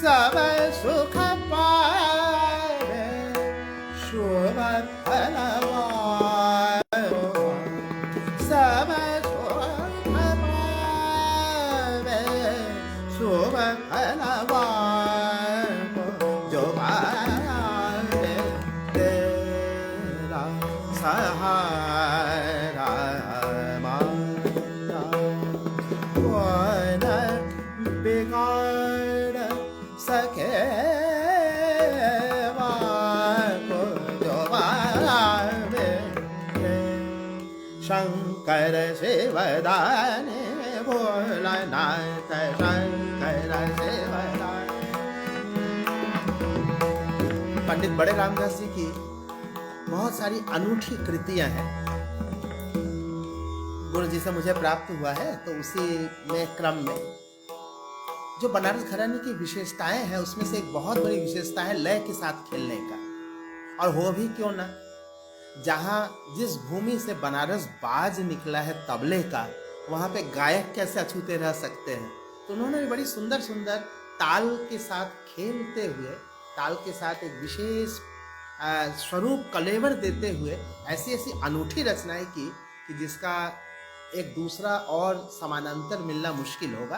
सब सुख पाए डुबावे तेरा सहारा मारा, कोई न बिगाड़ सके को डुबावे। शंकर शिवदानी भोलानाथ, शंकर शिवदानी। पंडित बड़े रामदास जी की बहुत सारी अनूठी कृतियां हैं, गुरु जी से मुझे प्राप्त हुआ है। तो उसी में क्रम में जो बनारस घराने की विशेषताएं हैं, उसमें से एक बहुत बड़ी विशेषता है लय के साथ खेलने का। और हो भी क्यों ना, जहां जिस भूमि से बनारस बाज निकला है तबले का, वहां पे गायक कैसे अछूते रह सकते हैं। तो उन्होंने बड़ी सुंदर सुंदर ताल के साथ खेलते हुए, ताल के साथ एक विशेष स्वरूप कलेवर देते हुए ऐसी ऐसी अनूठी रचनाएं की कि जिसका एक दूसरा और समानांतर मिलना मुश्किल होगा।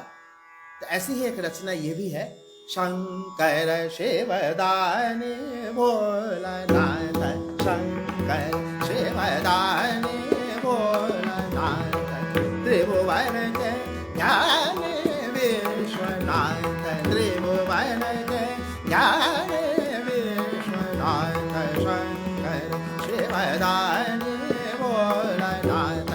तो ऐसी ही एक रचना ये भी है, शंकर शिवदानी भोलानाथ, शंकर शिवदानी भोलानाथ, त्रिभुवन के ज्ञान विश्वनाथ, त्रिभुवन के ज्ञान विश्वनाथ, शंकर शिवदानी भोलानाथ,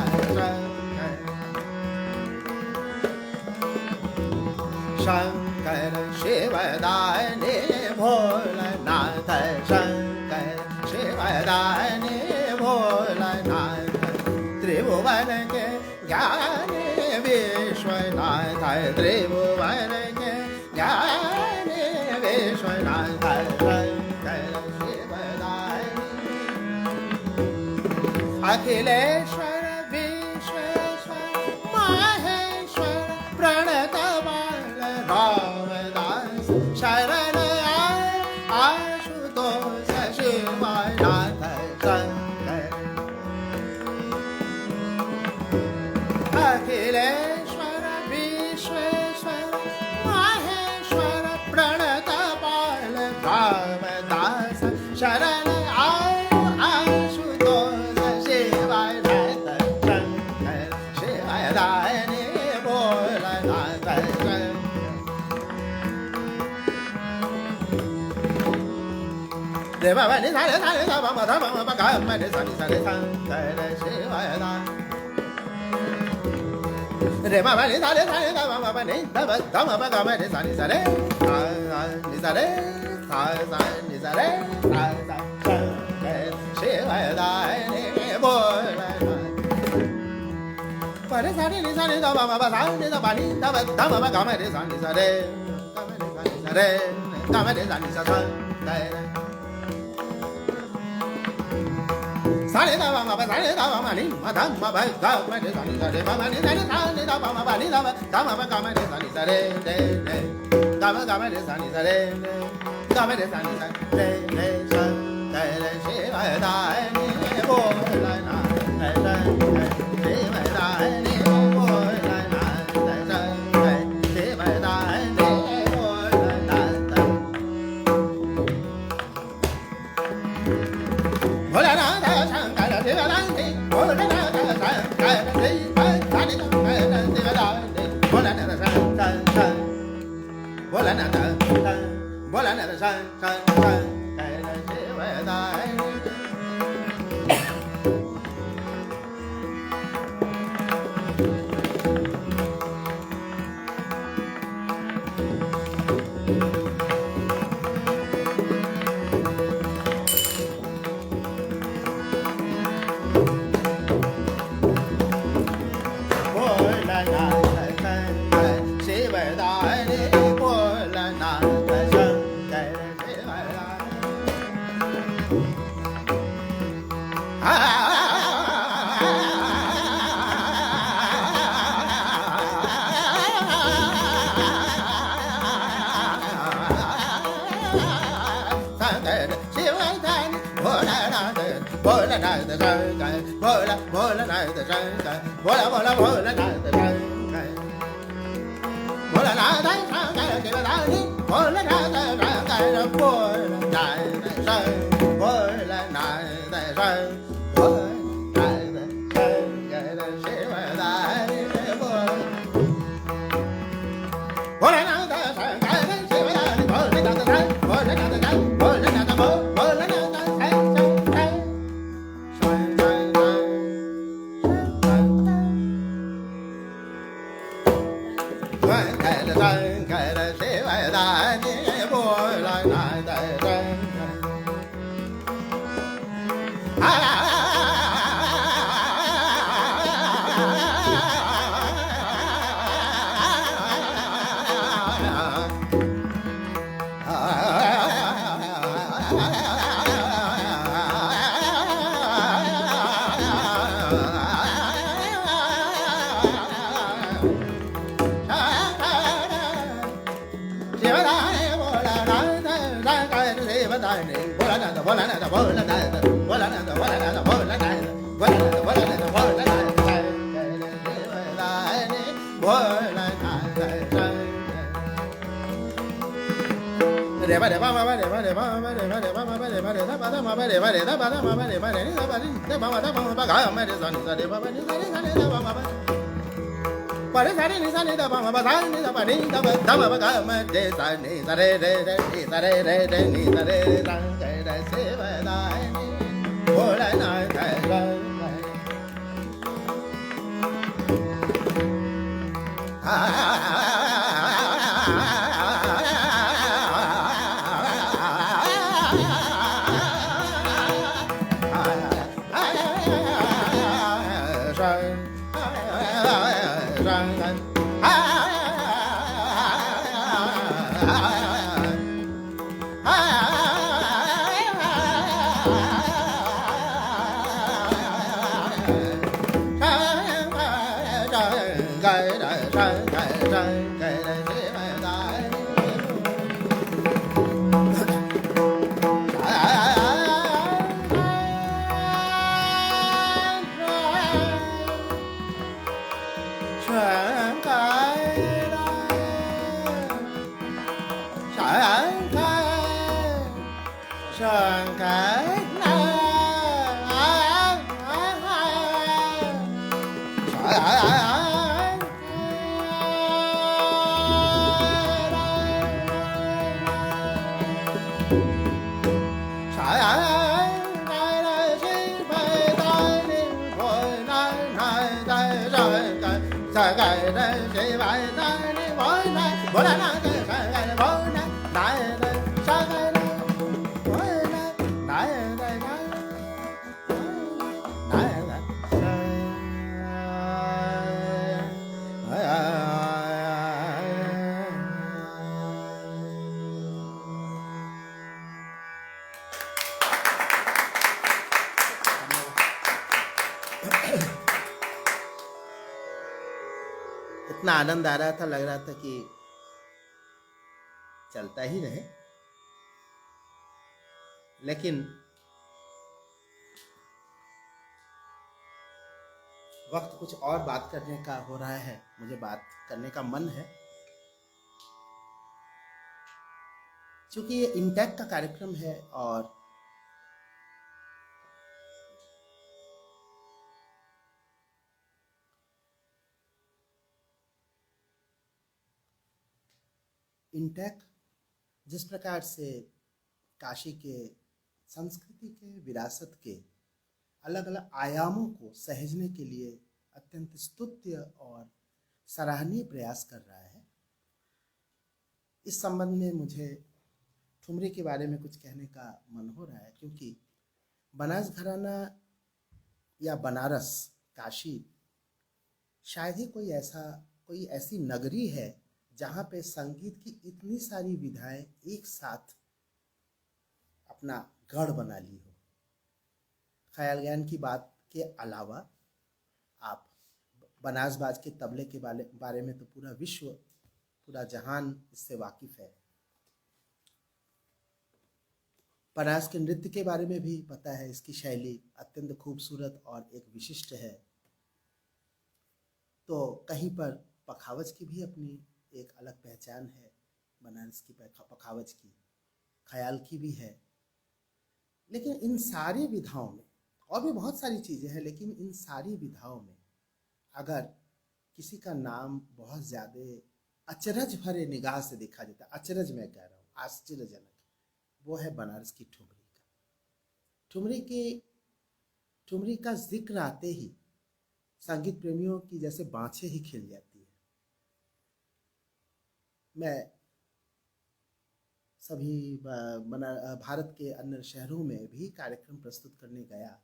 शंकर शिवदानी भोलानाथ, शंकर शिवदानी भोलानाथ, त्रिभुवन के ज्ञान विश्वनाथ, त्रिभुवन के ज्ञान विश्वनाथ, शंकर शिवदानी। अखिलेश्वर विश्वेश्वर माहेश्वर प्रणतमाल रामदास, शरण आशुतोष शिवनाथ, शंकर। अखिलेश्वर विश्वेश्वर माहेश्वर प्रणतपाल रामदास, शरण आशुतोष शिवनाथ, शंकर शिवदानी भोलानाथ, रे बाबा नि सा रे सा रे सा मा धा मा मा गा मा रे सा नि सा रे शंकर शिवदानी। रे बाबा नि सा रे सा रे सा मा मा नि धा मा धा मा गा मा रे सा नि सा रे सा नि सा रे सा सा नि सा रे सा सा, शंकर शिवदानी भोलानाथ। पा रे सा रे नि सा रे धा मा मा सा नि धा मा नि धा मा गा मा रे सा नि सा रे गा मा रे सा नि सा रे गा मा रे सा नि सा सा सा रे धा मा सा रे धा मा नि मा धा मा गा मा रे सा नि सा रे मा मा नि सा रे सा नि धा मा नि धा मा गा मा रे सा नि सा रे रे रे गा मा रे सा नि सा रे गा मा रे सा नि सा रे रे, शंकर शिवदानी भोलानाथ, शंकर शिवदानी भोलानाथ, शंकर शिवदानी भोलानाथ। भोलानाथ शंकर शिवदानी भोलानाथ, शंकर शिवदानी भोलानाथ, शंकर भोलानाथ, भोलानाथ शंकर शिवदानी। Bhola Bhola Bhola इतना आनंद आ रहा था, लग रहा था कि चलता ही रहे, लेकिन वक्त कुछ और बात करने का हो रहा है, मुझे बात करने का मन है। क्योंकि ये इंटैक्ट का कार्यक्रम है और इंटैक्ट जिस प्रकार से काशी के संस्कृति के विरासत के अलग अलग आयामों को सहेजने के लिए अत्यंत स्तुत्य और सराहनीय प्रयास कर रहा है, इस संबंध में मुझे ठुमरी के बारे में कुछ कहने का मन हो रहा है। क्योंकि बनास घराना या बनारस, काशी शायद ही कोई ऐसी नगरी है जहाँ पे संगीत की इतनी सारी विधाएं एक साथ अपना गढ़ बना ली हो। ख्याल ज्ञान की बात के अलावा आप बनास बाज के तबले के बारे में तो पूरा विश्व, पूरा जहान इससे वाकिफ है। बनास के नृत्य के बारे में भी पता है, इसकी शैली अत्यंत खूबसूरत और एक विशिष्ट है। तो कहीं पर पखावज की भी अपनी एक अलग पहचान है। बनारस की पखावज की, ख्याल की भी है। लेकिन इन सारी विधाओं में और भी बहुत सारी चीज़ें हैं, लेकिन इन सारी विधाओं में अगर किसी का नाम बहुत ज़्यादा अचरज भरे निगाह से देखा जाता है, अचरज मैं कह रहा हूँ, आश्चर्यजनक, वो है बनारस की ठुमरी का। ठुमरी का जिक्र आते ही संगीत प्रेमियों की जैसे बाँछें ही खिल जाती है। मैं सभी भारत के अन्य शहरों में भी कार्यक्रम प्रस्तुत करने गया,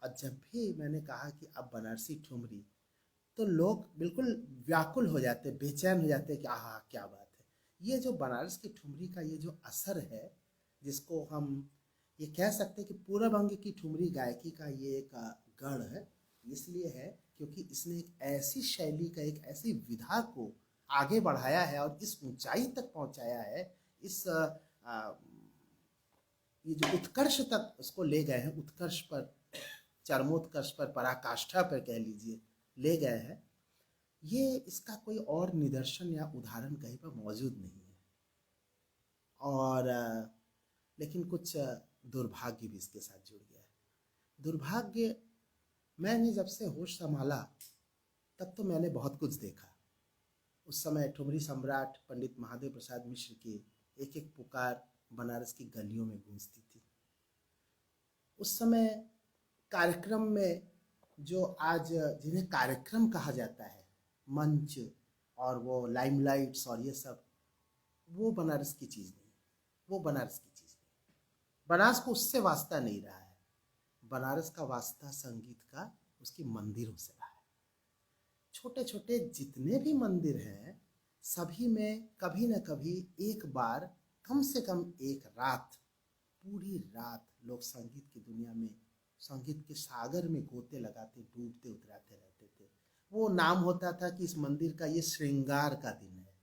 और जब भी मैंने कहा कि अब बनारसी ठुमरी, तो लोग बिल्कुल व्याकुल हो जाते, बेचैन हो जाते कि आहा क्या बात है। ये जो बनारस की ठुमरी का ये जो असर है, जिसको हम ये कह सकते हैं कि पूर्व अंग की ठुमरी गायकी का ये एक गढ़ है, इसलिए है क्योंकि इसने एक ऐसी शैली का, एक ऐसी विधा को आगे बढ़ाया है और इस ऊंचाई तक पहुंचाया है, इस ये जो उत्कर्ष तक उसको ले गए हैं, उत्कर्ष पर, चरमोत्कर्ष पर, पराकाष्ठा पर कह लीजिए, ले गए हैं। ये इसका कोई और निदर्शन या उदाहरण कहीं पर मौजूद नहीं है। और लेकिन कुछ दुर्भाग्य भी इसके साथ जुड़ गया है। दुर्भाग्य, मैंने जब से होश संभाला तब तो मैंने बहुत कुछ देखा। उस समय ठुमरी सम्राट पंडित महादेव प्रसाद मिश्र की एक एक पुकार बनारस की गलियों में गूंजती थी। उस समय कार्यक्रम में जो आज जिन्हें कार्यक्रम कहा जाता है, मंच और वो लाइमलाइट्स और ये सब, वो बनारस की चीज़ नहीं, वो बनारस की चीज़ नहीं। बनारस को उससे वास्ता नहीं रहा है। बनारस का वास्ता संगीत का उसकी मंदिरों से रहा है। छोटे छोटे जितने भी मंदिर हैं, सभी में कभी न कभी एक बार, कम से कम एक रात, पूरी रात लोग संगीत की दुनिया में, संगीत के सागर में गोते लगाते, डूबते उतराते रहते थे। वो नाम होता था कि इस मंदिर का ये श्रृंगार का दिन है,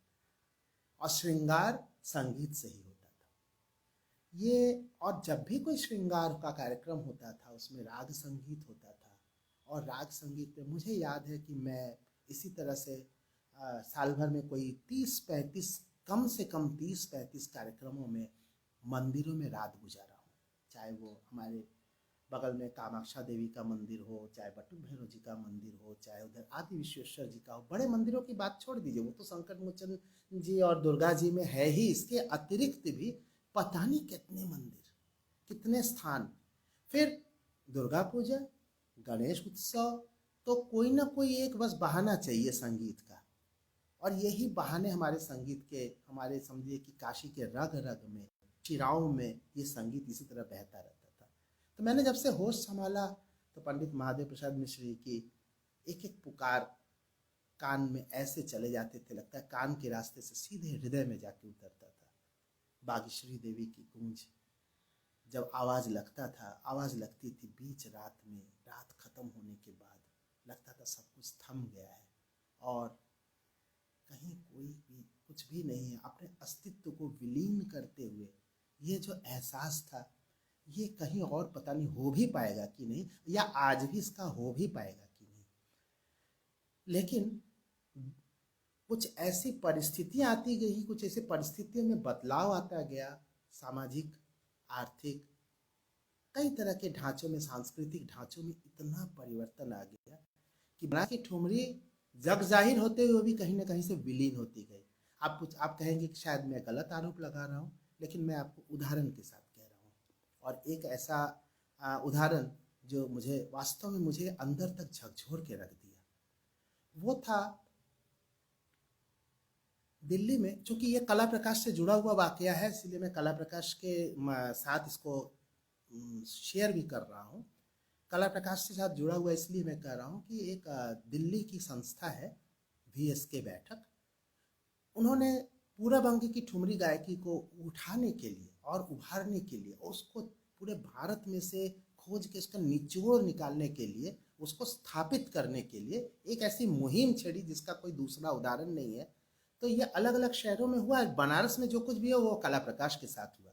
और श्रृंगार संगीत से ही होता था ये। और जब भी कोई श्रृंगार का कार्यक्रम होता था, उसमें राग संगीत होता था, और राग संगीत में मुझे याद है कि मैं इसी तरह से साल भर में कोई 30-35, कम से कम 30-35 कार्यक्रमों में मंदिरों में रात गुजारा हूँ। चाहे वो हमारे बगल में कामाक्षा देवी का मंदिर हो, चाहे बटुक भैरव जी का मंदिर हो, चाहे उधर आदि विश्वेश्वर जी का हो। बड़े मंदिरों की बात छोड़ दीजिए, वो तो संकट मोचन जी और दुर्गा जी में है ही। इसके अतिरिक्त भी पता नहीं कितने मंदिर, कितने स्थान। फिर दुर्गा पूजा, गणेश उत्सव, तो कोई ना कोई एक बस बहाना चाहिए संगीत का, और यही बहाने हमारे संगीत के, हमारे समझिए कि काशी के रग रग में, शिराओं में ये संगीत इसी तरह बहता रहता था। तो मैंने जब से होश संभाला तो पंडित महादेव प्रसाद मिश्र जी की एक एक पुकार कान में ऐसे चले जाते थे, लगता है कान के रास्ते से सीधे हृदय में जाके उतरता था। बागेश्वरी देवी की गूंज, जब आवाज़ लगता था, आवाज़ लगती थी बीच रात में, रात खत्म होने के बाद लगता था सब कुछ थम गया है और कहीं कोई भी कुछ भी नहीं है। अपने अस्तित्व को विलीन करते हुए ये जो एहसास था, ये कहीं और पता नहीं हो भी पाएगा कि नहीं, या आज भी इसका हो भी पाएगा कि नहीं। लेकिन कुछ ऐसी परिस्थितियां आती गई, कुछ ऐसी परिस्थितियों में बदलाव आता गया, सामाजिक, आर्थिक, कई तरह के ढांचों में, सांस्कृतिक ढांचों में इतना परिवर्तन आ गया कि बना की ठुमरी जग जाहिर होते हुए भी कहीं ना कहीं से विलीन होती गई। आप कहेंगे कि शायद मैं गलत आरोप लगा रहा हूँ, लेकिन मैं आपको उदाहरण के साथ कह रहा हूँ। और एक ऐसा उदाहरण जो मुझे वास्तव में मुझे अंदर तक झकझोर के रख दिया, वो था दिल्ली में। चूंकि ये कला प्रकाश से जुड़ा हुआ वाकया है, इसलिए मैं कला प्रकाश के साथ इसको शेयर भी कर रहा हूँ। कला प्रकाश के साथ जुड़ा हुआ इसलिए मैं कह रहा हूँ कि एक दिल्ली की संस्था है VSK बैठक, उन्होंने पूरब अंग की ठुमरी गायकी को उठाने के लिए और उभारने के लिए, उसको पूरे भारत में से खोज के उसका निचोड़ निकालने के लिए, उसको स्थापित करने के लिए एक ऐसी मुहिम छेड़ी जिसका कोई दूसरा उदाहरण नहीं है। तो ये अलग अलग शहरों में हुआ है। बनारस में जो कुछ भी है वो कला प्रकाश के साथ हुआ।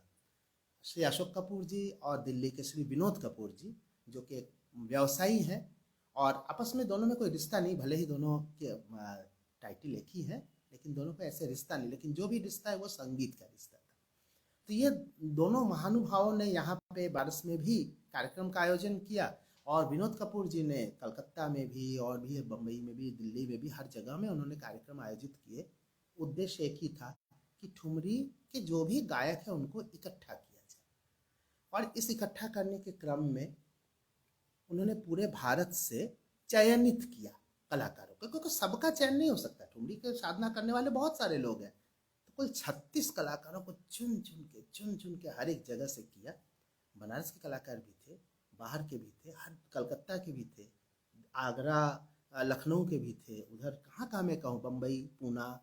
श्री अशोक कपूर जी और दिल्ली के श्री विनोद कपूर जी, जो कि व्यवसायी हैं, और आपस में दोनों में कोई रिश्ता नहीं, भले ही दोनों के टाइटल एक ही है, लेकिन दोनों का ऐसे रिश्ता नहीं, लेकिन जो भी रिश्ता है वो संगीत का रिश्ता था। तो ये दोनों महानुभावों ने यहाँ पे बनारस में भी कार्यक्रम का आयोजन किया, और विनोद कपूर जी ने कलकत्ता में भी और भी बम्बई में भी दिल्ली में भी हर जगह में उन्होंने कार्यक्रम आयोजित किए। उद्देश्य एक ही था कि ठुमरी के जो भी गायक हैं उनको इकट्ठा किया जाए, और इस इकट्ठा करने के क्रम में उन्होंने पूरे भारत से चयनित किया कलाकारों को, क्योंकि सबका चयन नहीं हो सकता, ठुमरी के साधना करने वाले बहुत सारे लोग हैं। तो कुल 36 कलाकारों को चुन चुन के हर एक जगह से किया। बनारस के कलाकार भी थे, बाहर के भी थे, हर कलकत्ता के भी थे, आगरा लखनऊ के भी थे, उधर कहाँ मैं कहूँ, बम्बई पूना,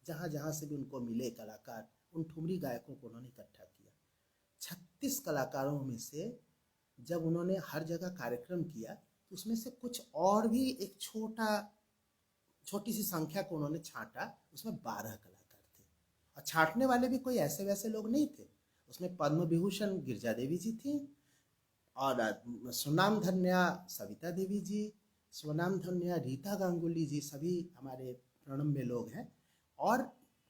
जहाँ जहाँ से भी उनको मिले कलाकार, उन ठुमरी गायकों को उन्होंने इकट्ठा किया। 36 कलाकारों में से जब उन्होंने हर जगह कार्यक्रम किया तो उसमें से कुछ और भी एक छोटी सी संख्या को उन्होंने छांटा, उसमें 12 कलाकार थे। और छांटने वाले भी कोई ऐसे वैसे लोग नहीं थे, उसमें पद्म विभूषण गिरजा देवी जी थी, और स्वनाम धन्या सविता देवी जी, स्वनाम धन्या रीता गांगुली जी, सभी हमारे प्रणम्य लोग हैं, और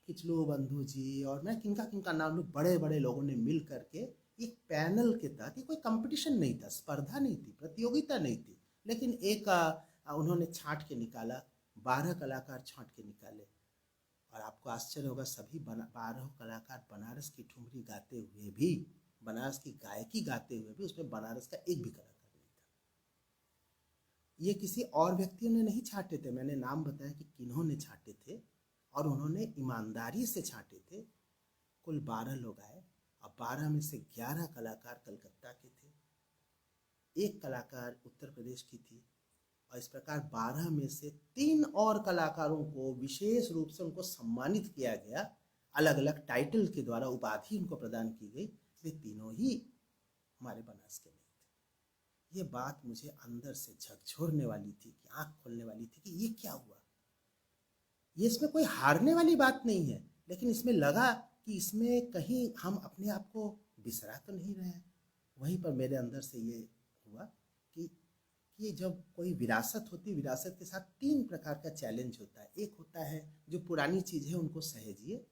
किचलू बंधु जी, और मैं किनका किनका नाम लूँ, बड़े बड़े लोगों ने मिल करके एक पैनल के तहत, कोई कंपटीशन नहीं था, स्पर्धा नहीं थी, प्रतियोगिता नहीं थी, लेकिन एक उन्होंने छांट के निकाला, 12 कलाकार छांट के निकाले। और आपको आश्चर्य होगा, सभी 12 कलाकार बनारस की ठुमरी गाते हुए भी, बनारस की गायकी गाते हुए भी उसमें बनारस का एक भी कलाकार नहीं था। ये किसी और व्यक्तियों ने नहीं छांटे थे, मैंने नाम बताया कि किन्होंने छांटे थे, और उन्होंने ईमानदारी से छांटे थे। कुल 12 लोग आए, और 12 में से 11 कलाकार कलकत्ता के थे, एक कलाकार उत्तर प्रदेश की थी, और इस प्रकार 12 में से 3 और कलाकारों को विशेष रूप से उनको सम्मानित किया गया, अलग अलग टाइटल के द्वारा उपाधि उनको प्रदान की गई। वे तीनों ही हमारे बनारस के नहीं थे। ये बात मुझे अंदर से झकझोरने वाली थी, कि आंख खोलने वाली थी कि ये क्या हुआ। ये इसमें कोई हारने वाली बात नहीं है, लेकिन इसमें लगा कि इसमें कहीं हम अपने आप को बिसरा तो नहीं रहे हैं। वहीं पर मेरे अंदर से ये हुआ कि ये जब कोई विरासत होती, विरासत के साथ 3 प्रकार का चैलेंज होता है। एक होता है जो पुरानी चीज़ है उनको सहेजिए,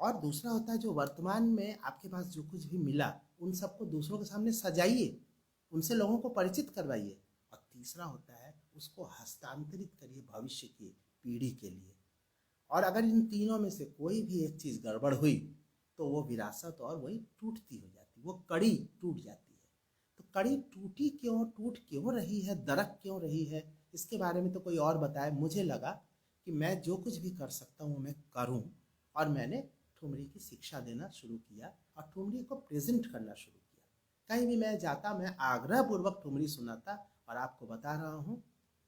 और दूसरा होता है जो वर्तमान में आपके पास जो कुछ भी मिला उन सबको दूसरों के सामने सजाइए, उनसे लोगों को परिचित करवाइए, और तीसरा होता है उसको हस्तांतरित करिए भविष्य की पीढ़ी के लिए। और अगर इन तीनों में से कोई भी एक चीज़ गड़बड़ हुई तो वो विरासत और वही टूटती हो जाती, वो कड़ी टूट जाती है। तो कड़ी टूट क्यों रही है, दरक क्यों रही है, इसके बारे में तो कोई और बताए। मुझे लगा कि मैं जो कुछ भी कर सकता हूँ मैं करूँ, और मैंने ठुमरी की शिक्षा देना शुरू किया और ठुमरी को प्रेजेंट करना शुरू किया। कहीं भी मैं जाता मैं आग्रह पूर्वक ठुमरी सुनाता, और आपको बता रहा हूँ,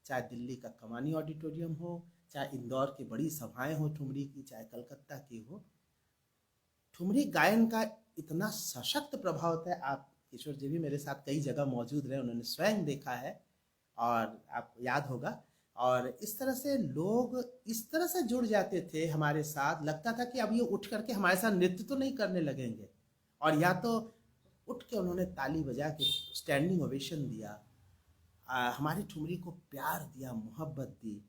चाहे दिल्ली का कमानी ऑडिटोरियम हो, चाहे इंदौर की बड़ी सभाएं हो ठुमरी की, चाहे कलकत्ता की हो, ठुमरी गायन का इतना सशक्त प्रभाव होता है। आप किशोर जी भी मेरे साथ कई जगह मौजूद रहे, उन्होंने स्वयं देखा है, और आपको याद होगा। और इस तरह से लोग इस तरह से जुड़ जाते थे हमारे साथ, लगता था कि अब ये उठ करके हमारे साथ नृत्य तो नहीं करने लगेंगे, और या तो उठ के उन्होंने ताली बजा के स्टैंडिंग ओवेशन दिया, हमारी ठुमरी को प्यार दिया, मोहब्बत दी।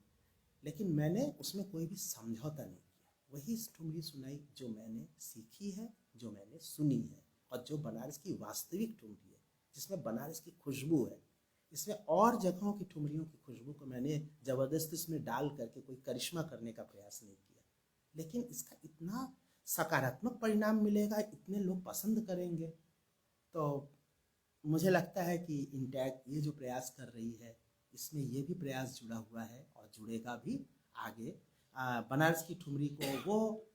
लेकिन मैंने उसमें कोई भी समझौता नहीं किया, वही ठुमरी सुनाई जो मैंने सीखी है, जो मैंने सुनी है, और जो बनारस की वास्तविक ठुमरी है, जिसमें बनारस की खुशबू है। इसमें और जगहों की ठुमरियों की खुशबू को मैंने ज़बरदस्ती इसमें डाल करके कोई करिश्मा करने का प्रयास नहीं किया, लेकिन इसका इतना सकारात्मक परिणाम मिलेगा, इतने लोग पसंद करेंगे, तो मुझे लगता है कि इंटैक्ट ये जो प्रयास कर रही है इसमें ये भी प्रयास जुड़ा हुआ है, और जुड़ेगा भी आगे। बनारस की ठुमरी को वो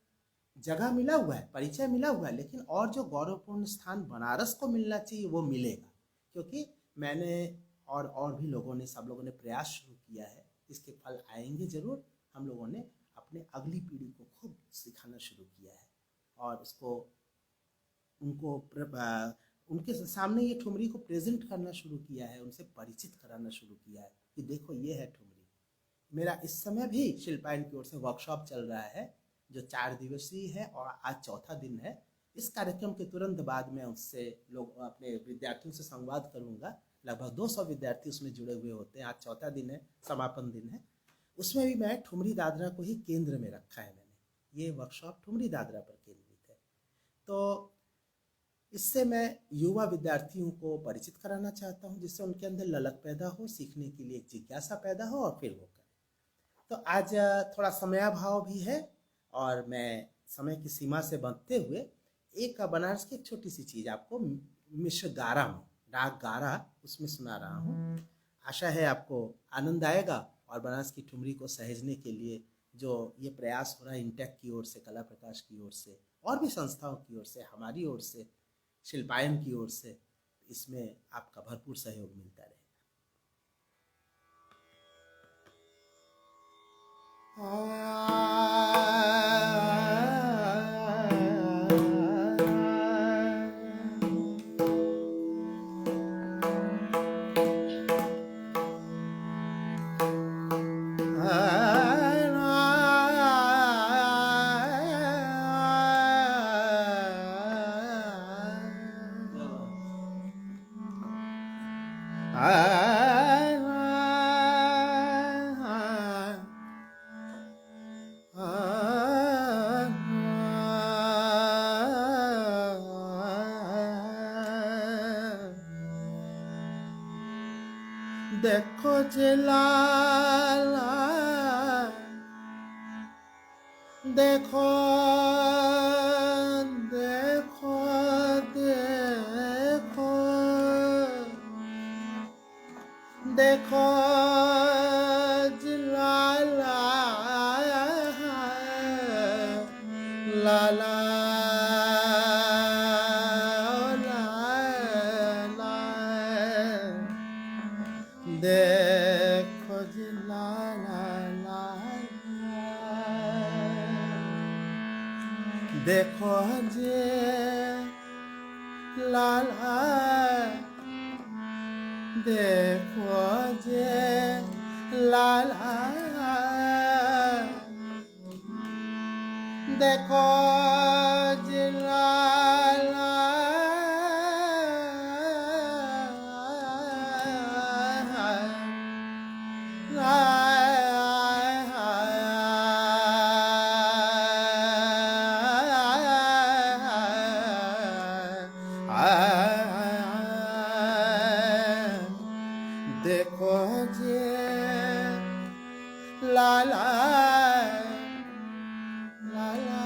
जगह मिला हुआ है, परिचय मिला हुआ है, लेकिन और जो गौरवपूर्ण स्थान बनारस को मिलना चाहिए वो मिलेगा, क्योंकि मैंने और भी लोगों ने, सब लोगों ने प्रयास शुरू किया है। इसके फल आएंगे ज़रूर। हम लोगों ने अपने अगली पीढ़ी को खूब सिखाना शुरू किया है, और उसको उनके सामने ये ठुमरी को प्रेजेंट करना शुरू किया है, उनसे परिचित कराना शुरू किया है कि देखो ये है ठुमरी। मेरा इस समय भी शिल्पायन की ओर से वर्कशॉप चल रहा है जो 4 दिवसीय है, और आज चौथा दिन है। इस कार्यक्रम के तुरंत बाद मैं उससे अपने विद्यार्थियों से संवाद करूंगा। लगभग 200 विद्यार्थी उसमें जुड़े हुए होते हैं। आज चौथा दिन है, समापन दिन है। उसमें भी मैं ठुमरी दादरा को ही केंद्र में रखा है मैंने। ये वर्कशॉप ठुमरी दादरा पर केंद्रित है। तो इससे मैं युवा विद्यार्थियों को परिचित कराना चाहता हूँ, जिससे उनके अंदर ललक पैदा हो, सीखने के लिए एक जिज्ञासा पैदा हो और फिर वो करें। तो आज थोड़ा समयाभाव भी है और मैं समय की सीमा से बंधते हुए एक बनारस की एक छोटी सी चीज़ आपको मिश्र गारा में, राग गारा, उसमें सुना रहा हूँ। आशा है आपको आनंद आएगा और बनारस की ठुमरी को सहेजने के लिए जो ये प्रयास हो रहा है इंटेक की ओर से, कला प्रकाश की ओर से और भी संस्थाओं की ओर से, हमारी ओर से, शिल्पायन की ओर से, इसमें आपका भरपूर सहयोग मिलता रहेगा। देखो जलाला, देखो देखो देखो देखो जलाला लाला देखो जी ला ला ला, देखो जी ला ला, देखो जी ला ला, देखो जी ला ला, देखो जे लाला लाला,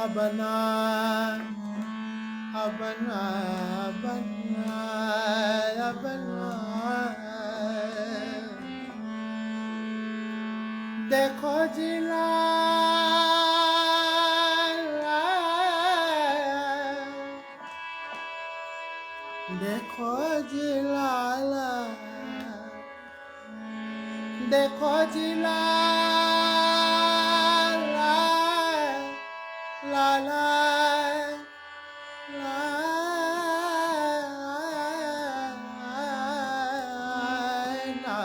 अबना अबना अबना अबना, देखो जी देखो जी लाला, देखो जी लाला लाला लाला,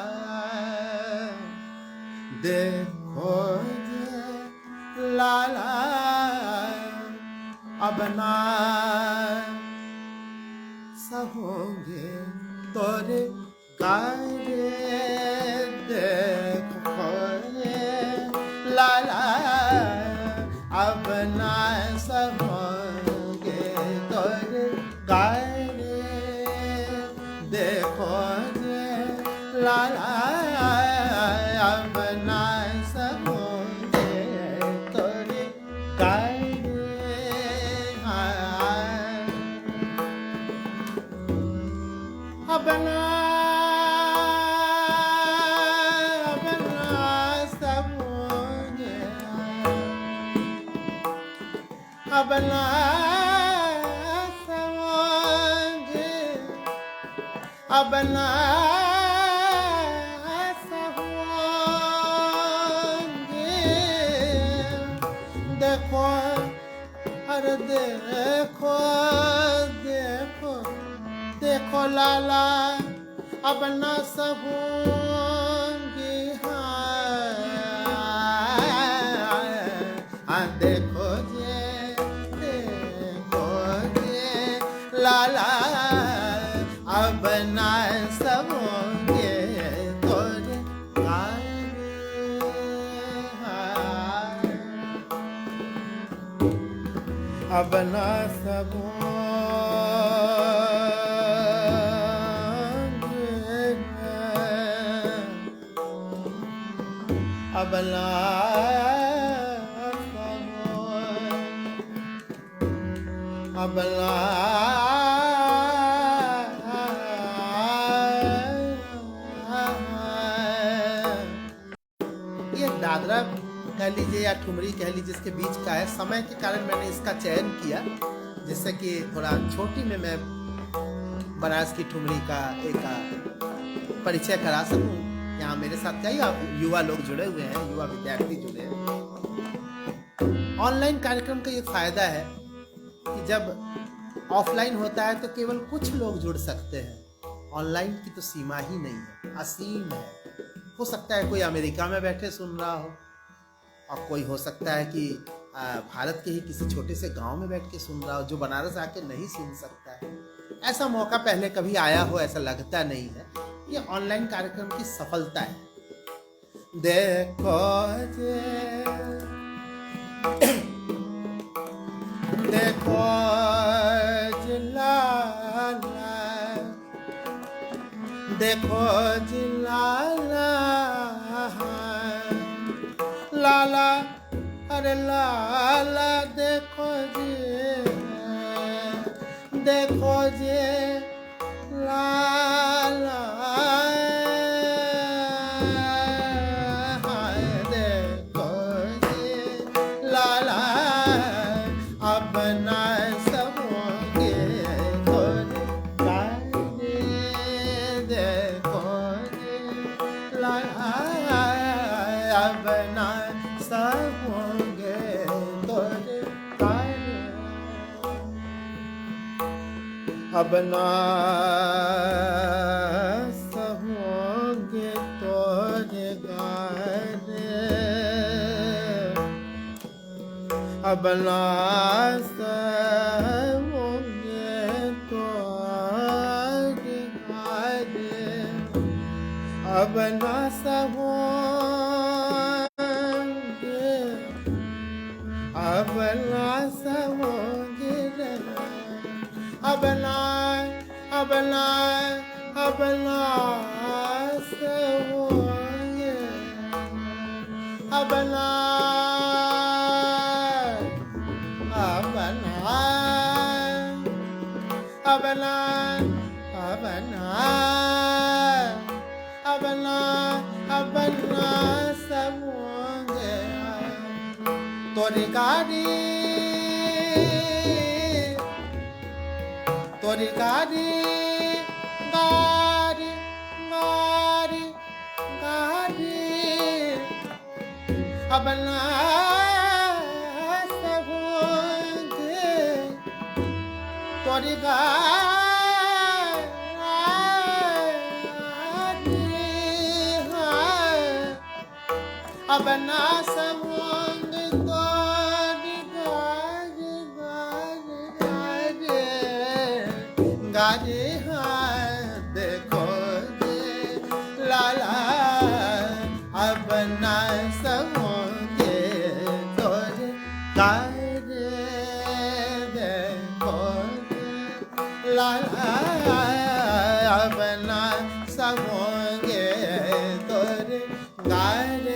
देखो जी लाला, अबना होंगे तोरे गारे, देखो लाला, अब ना सब होंगे तोरे गारे, देखो लाला, अब ना सब होंगे तोरे गारे, अबना अबना सब होंगे, अबना सब होंगे, अबना सब होंगे, देखो अरे देखो देखो देखो लाला, अब न सहूंगी, हाँ देखो जे लाला, अब न सहूंगी, अब ना सबोंगे, अब ना सबों, अब ना ये दादरा कह लीजिए या ठुमरी कह लीजिए, इसके बीच का है। समय के कारण मैंने इसका चयन किया, जिससे कि थोड़ा छोटी में मैं बनारस की ठुमरी का एक परिचय करा सकूं। यहाँ मेरे साथ कई युवा लोग जुड़े हुए हैं, युवा विद्यार्थी जुड़े हैं। ऑनलाइन कार्यक्रम का ये फायदा है कि जब ऑफलाइन होता है तो केवल कुछ लोग जुड़ सकते हैं, ऑनलाइन की तो सीमा ही नहीं है, असीम है। हो सकता है कोई अमेरिका में बैठे सुन रहा हो, और कोई हो सकता है कि भारत के ही किसी छोटे से गांव में बैठ के सुन रहा हो, जो बनारस आके नहीं सुन सकता है। ऐसा मौका पहले कभी आया हो ऐसा लगता नहीं है। ये ऑनलाइन कार्यक्रम की सफलता है। देखो जे, देखो जिलाला, देखो जिलाला, लाला, अरे लाला, देखो जी, देखो जी, लाला, देखो जी, लाला, अब ना सबोंगे तोरे गाने, देखो जी, लाला, अब ना सबोंगे तोरे गाने, अब ना सबोंगे तोरे गाने, अब ना सबोंगे तोरे गाने, अब ना सबोंगे, अब ना सबोंगे, अब ना, अब ना, अब ना सबोंगे, अब ना, अब ना, अब ना, अब ना, अब ना, अब ना सबोंगे तोरी गाड़ी, तोरी गाड़ी, गाड़ी, गाड़ी, गाड़ी, अब ना सबोंगे तोरी गाड़ी, अब ना सबोंगे तोरी गाड़ी, गाड़ी, गाड़ी, देखो जी, लाला, अब ना सबोंगे तोरे गाड़ी, देखो जी, लाला, अब ना सबोंगे तोरे गाड़ी,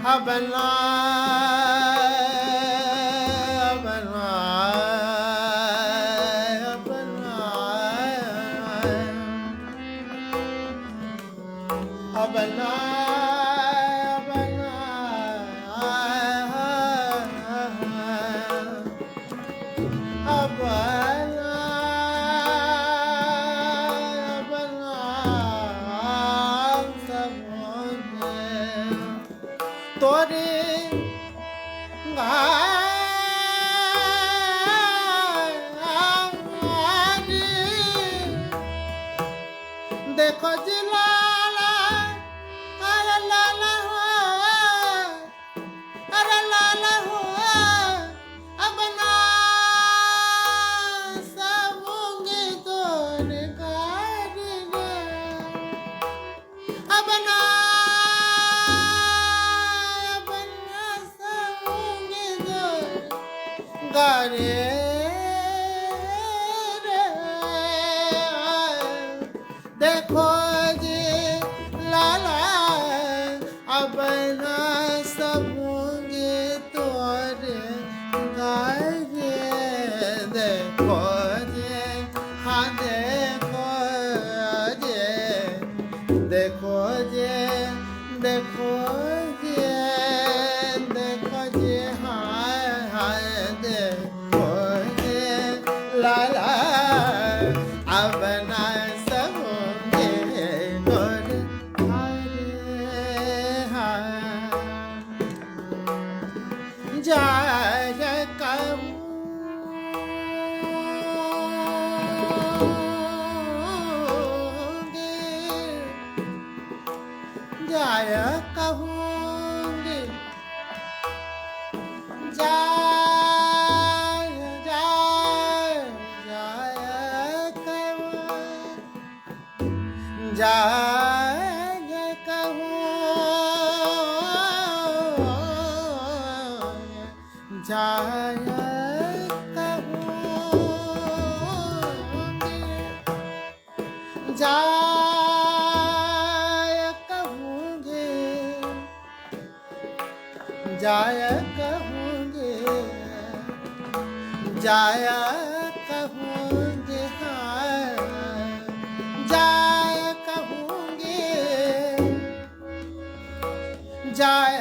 अब ना, अब ना, अब ना, अब ना, अब ना, अब ना, अब ना सबोंगे तोरे गाड़ी, देखो जी, लाला, अरे लाला हो, अरे लाला हो, अब ना सबोंगे तोरे गाड़ी, अब ना करे रे देखो जी लाला अब ना सबूंगी तोरे गाये देखो जी हाँ देखो जी देखो जी देखो जी देखो जी हाय हाय देखो जी लाला अब ना सबूंगी तोरे जय कहूँगी जय कहूँगी जय जय जय कहूँ जय कहूँ जय कहूँगी जय कहूँगी जय कहूँगी हाँ जय कहूँगी जय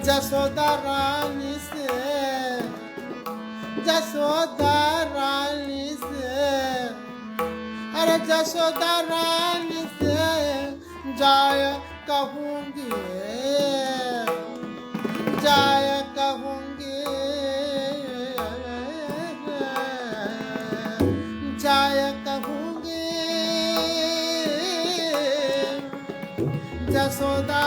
जसोदा रानी से जसोदा रानी से अरे जसोदा रानी से जय कहूँगी जय कहूँगी जय कहूँगी जसोदा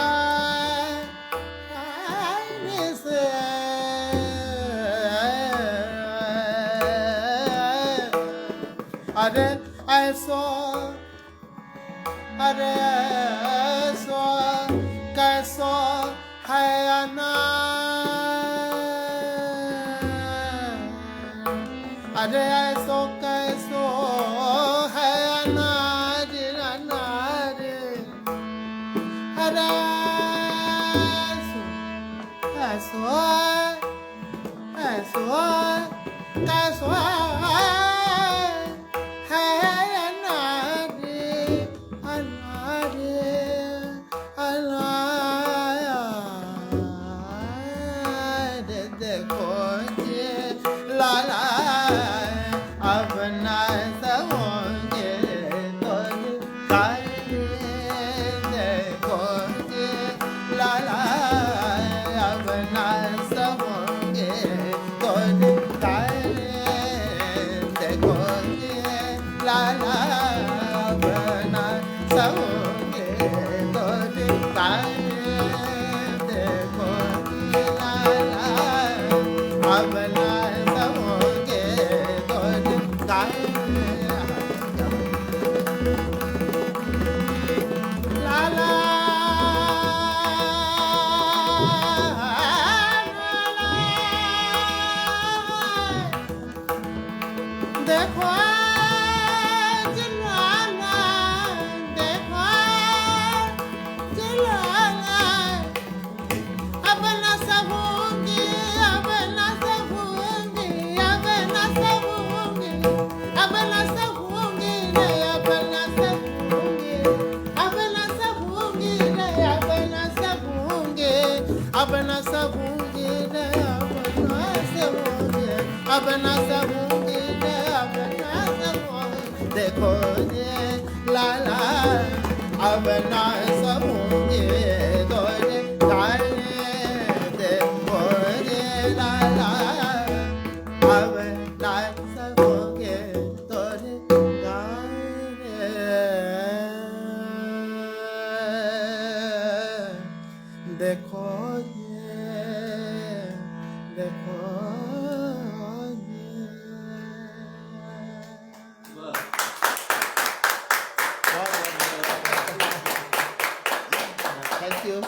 अरे ऐसो अरे ऐसो कैसो है अनार अरे ऐसो कैसो है अनार अनार अरे ऐसो ऐसो कैसो देखो जलाला देखो जलाला अब न सहूंगी अब न सहूंगी अब न सहूंगी अब न सहूंगी रे अब न सहूंगी अब न सहूंगी रे अब न सहूंगी अब न सहूंगी रे अब न सहूंगी देखो ये लाला अब ना सहूंगी तोरे गाने देखो ये लाला अब ना सहूंगी तोरे गाने देखो ये देखो बहुत बहुत धन्यवाद।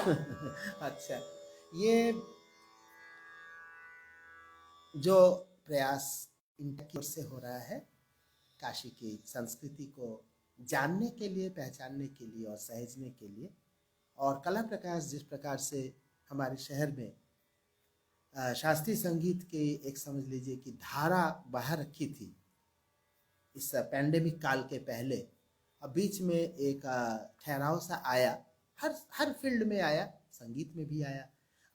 अच्छा, ये जो प्रयास इनकी ओर से हो रहा है काशी की संस्कृति को जानने के लिए, पहचानने के लिए और सहेजने के लिए, और कला प्रकाश जिस प्रकार से हमारे शहर में शास्त्रीय संगीत की एक समझ लीजिए कि धारा बहा रखी थी इस पैंडेमिक काल के पहले, अब बीच में एक ठहराव सा आया, हर फील्ड में आया, संगीत में भी आया।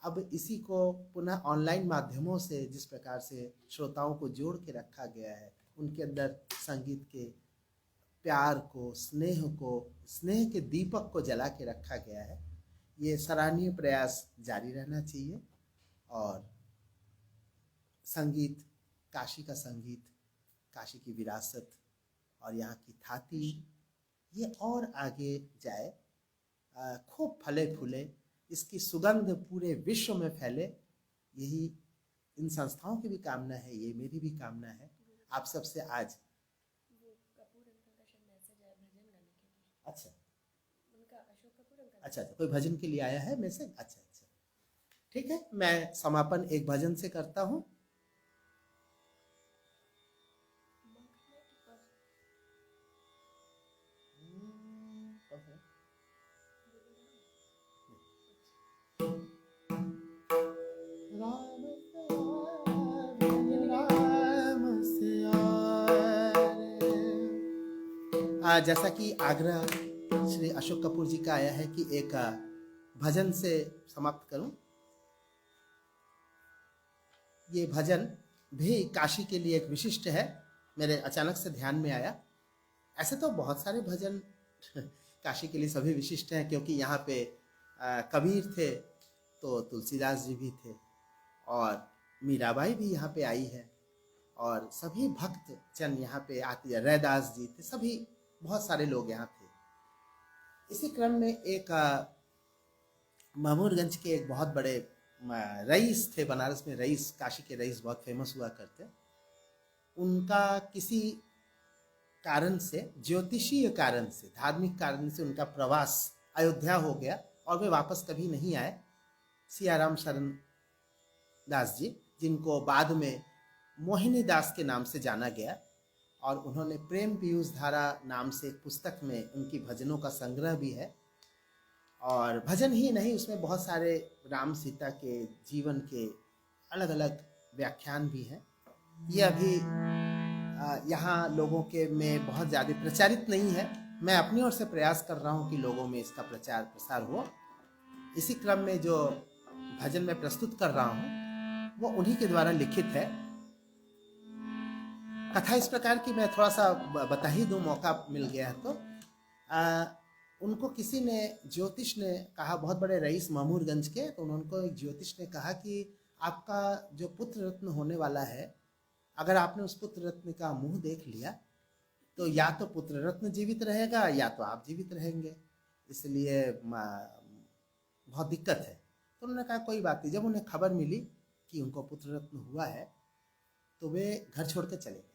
अब इसी को पुनः ऑनलाइन माध्यमों से जिस प्रकार से श्रोताओं को जोड़ के रखा गया है, उनके अंदर संगीत के प्यार को, स्नेह के दीपक को जला के रखा गया है, ये सराहनीय प्रयास जारी रहना चाहिए। और संगीत, काशी का संगीत, काशी की विरासत और यहाँ की थाती, ये और आगे जाए, खूब फले फूले, इसकी सुगंध पूरे विश्व में फैले, यही इन संस्थाओं की भी कामना है, ये मेरी भी कामना है। आप सबसे आज कपूर अंकल का शायद मैसेज आया भजन गाने के लिए। अच्छा, उनका अशोक कपूर अंकल। अच्छा, कोई भजन के लिए आया है मैसेज? अच्छा, ठीक है, मैं समापन एक भजन से करता हूँ। जैसा कि आग्रह श्री अशोक कपूर जी का आया है कि एक भजन से समाप्त करूं, ये भजन भी काशी के लिए एक विशिष्ट है, मेरे अचानक से ध्यान में आया। ऐसे तो बहुत सारे भजन काशी के लिए सभी विशिष्ट हैं, क्योंकि यहाँ पे कबीर थे तो तुलसीदास जी भी थे, और मीराबाई भी यहाँ पे आई है, और सभी भक्त जन यहाँ पे आते, रैदास जी थे, सभी बहुत सारे लोग यहाँ थे। इसी क्रम में एक महमूदगंज के एक बहुत बड़े रईस थे, बनारस में रईस, काशी के रईस बहुत फेमस हुआ करते, उनका किसी कारण से, ज्योतिषीय कारण से, धार्मिक कारण से उनका प्रवास अयोध्या हो गया और वे वापस कभी नहीं आए। सियाराम शरण दास जी, जिनको बाद में मोहिनी दास के नाम से जाना गया, और उन्होंने प्रेम पीयूष धारा नाम से एक पुस्तक में उनकी भजनों का संग्रह भी है, और भजन ही नहीं, उसमें बहुत सारे राम सीता के जीवन के अलग अलग व्याख्यान भी हैं। ये अभी यहाँ लोगों के में बहुत ज़्यादा प्रचारित नहीं है, मैं अपनी ओर से प्रयास कर रहा हूँ कि लोगों में इसका प्रचार प्रसार हो। इसी क्रम में जो भजन मैं प्रस्तुत कर रहा हूँ वो उन्हीं के द्वारा लिखित है। कथा इस प्रकार की, मैं थोड़ा सा बता ही दूँ, मौका मिल गया है तो। उनको किसी ने, ज्योतिष ने कहा, बहुत बड़े रईस महमूदगंज के, तो उनको एक ज्योतिष ने कहा कि आपका जो पुत्र रत्न होने वाला है, अगर आपने उस पुत्र रत्न का मुंह देख लिया तो या तो पुत्र रत्न जीवित रहेगा या तो आप जीवित रहेंगे, इसलिए बहुत दिक्कत है। तो उन्होंने कहा कोई बात नहीं। जब उन्हें खबर मिली कि उनको पुत्र रत्न हुआ है तो वे घर छोड़ के चले गए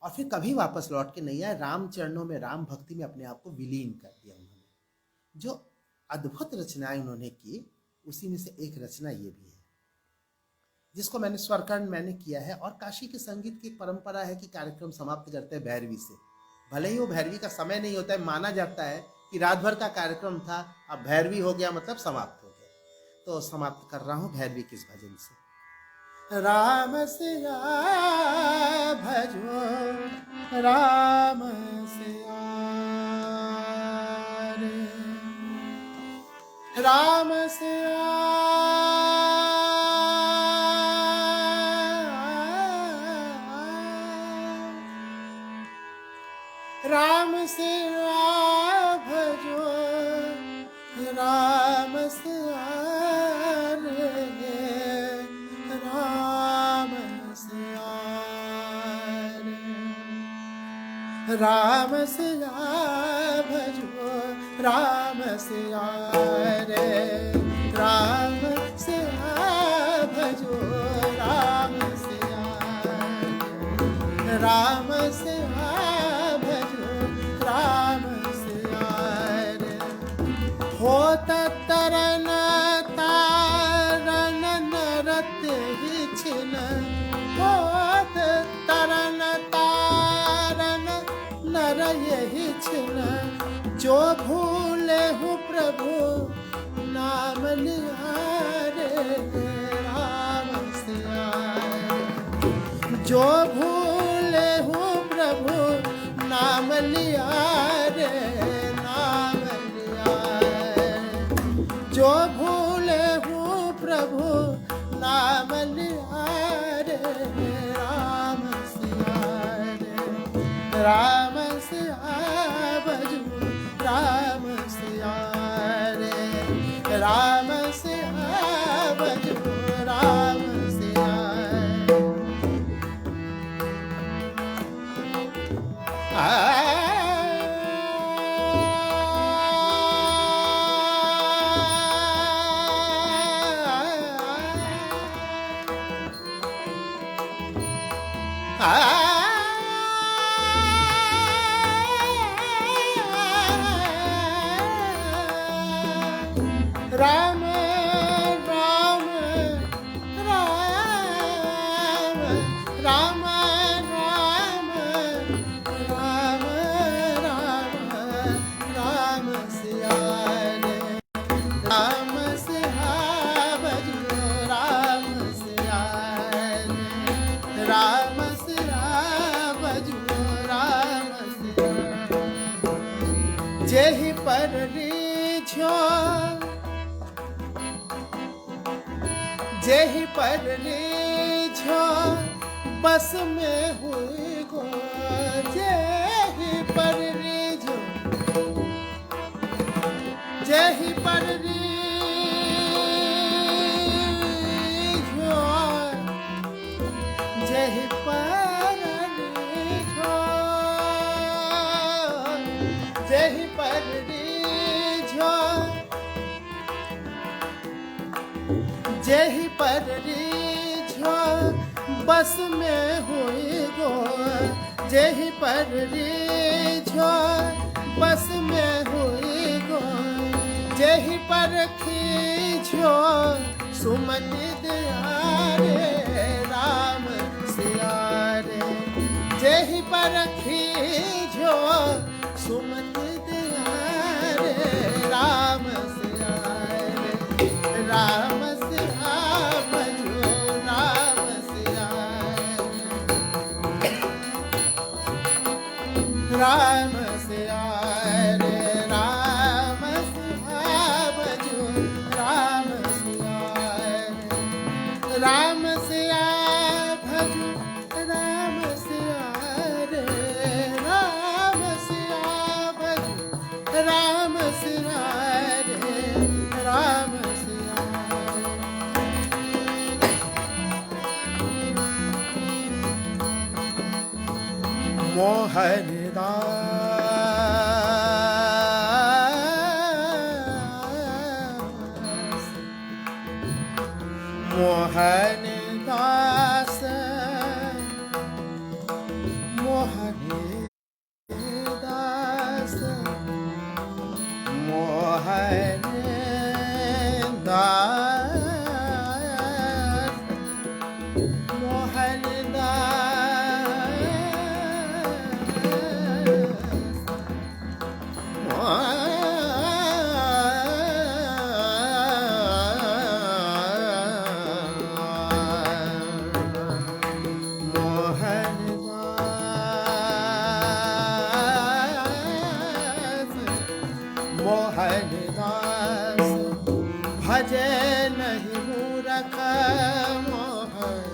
और फिर कभी वापस लौट के नहीं आए। राम चरणों में, राम भक्ति में अपने आप को विलीन कर दिया उन्होंने। जो अद्भुत रचनाएं उन्होंने की, उसी में से एक रचना ये भी है, जिसको मैंने स्वरकर्ण मैंने किया है। और काशी के संगीत की परंपरा है कि कार्यक्रम समाप्त करते हैं भैरवी से, भले ही वो भैरवी का समय नहीं होता है, माना जाता है कि रात भर का कार्यक्रम था, अब भैरवी हो गया मतलब समाप्त हो गया। तो समाप्त कर रहा हूँ भैरवी किस भजन से। राम सिया भजो, राम सिया रे, राम सिया, राम सिया भजो, राम सिया रे, राम सिया रे, राम सिया भजो, राम सिया रे, राम सिया भजो, राम सिया रे, राम सिया भजो, राम सिया रे, होता तरन तारन नरत ही छिन होत तरन तारन नर यही छिन जो भूले हूँ प्रभु नाम लिया रे राम सिया जो भूले हूँ प्रभु नाम लिया रे नाम लिया जो भूले हूँ प्रभु नाम लिया रे राम सिया रे राम सिया भजू राम सिया रे राम सिया भजू राम सिया राम राम राम राम राम राम राम सिया रे राम सिया भजो राम सिया रे राम सिया भजो राम सिया जेहि पर रीझो जेहि पर रीझो बस में हुई गो जेहि पर रीझो जेहि पर रीझो जेहि पर रीझो जेहि पर रीझो जेहि पर रीझो बस में हुई गो जेहि पर रीझो बस में हुई गो जेहि पर खींचो सुमति दिया रे राम सिया रे जेहि पर खींचो सुमति दिया रे राम सिया रे राम राम सिया रे राम सिया भजो राम सिया रे राम सिया भजो राम सिया रे राम सिया भजो राम सिया रे राम सिया मोहन मोहन दास मोहन दास मोहन दास मोहन भजे नहीं मूरख मोहन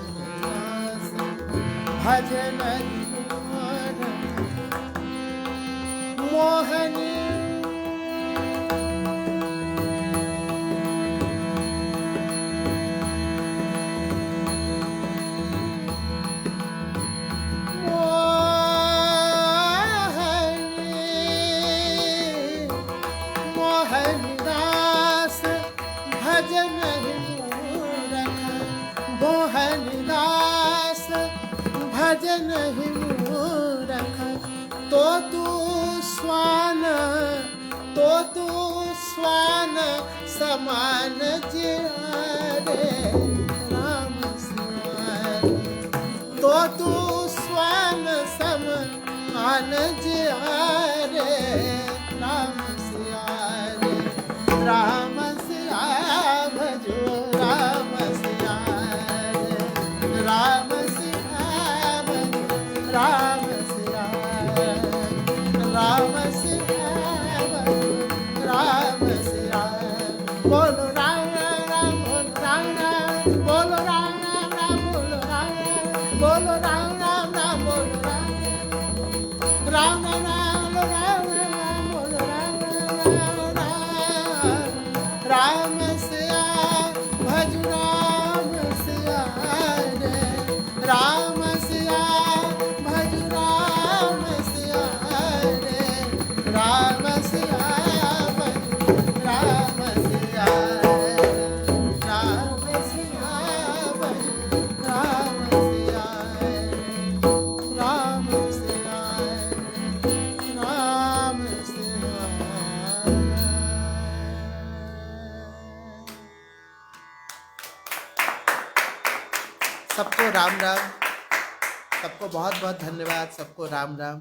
दास भजे नहीं मूरख मोहन मोहन दास भजन मूरख मोहन दास भजन मूरख तो तू स्वान स्वान समान जिया रे राम सिया रे। तो तू स्वान समान जिया रे राम सिया रे। राम सिया भजो राम सिया रे। राम सिया भजो राम सिया रे। राम सिया भजो राम सिया रे। बोलो राम राम बोलो राम राम बोलो राम राम बोलो राम बोलो राम राम राम बोलो राम राम राम राम बोलो राम राम राम सिया भज राम सिया रे। राम सिया भज राम सिया रे। राम सिया भज राम सिया रे। राम सिया भज राम सिया रे। राम सिया राम सिया। सबको राम राम, सबको बहुत बहुत धन्यवाद, सबको राम राम।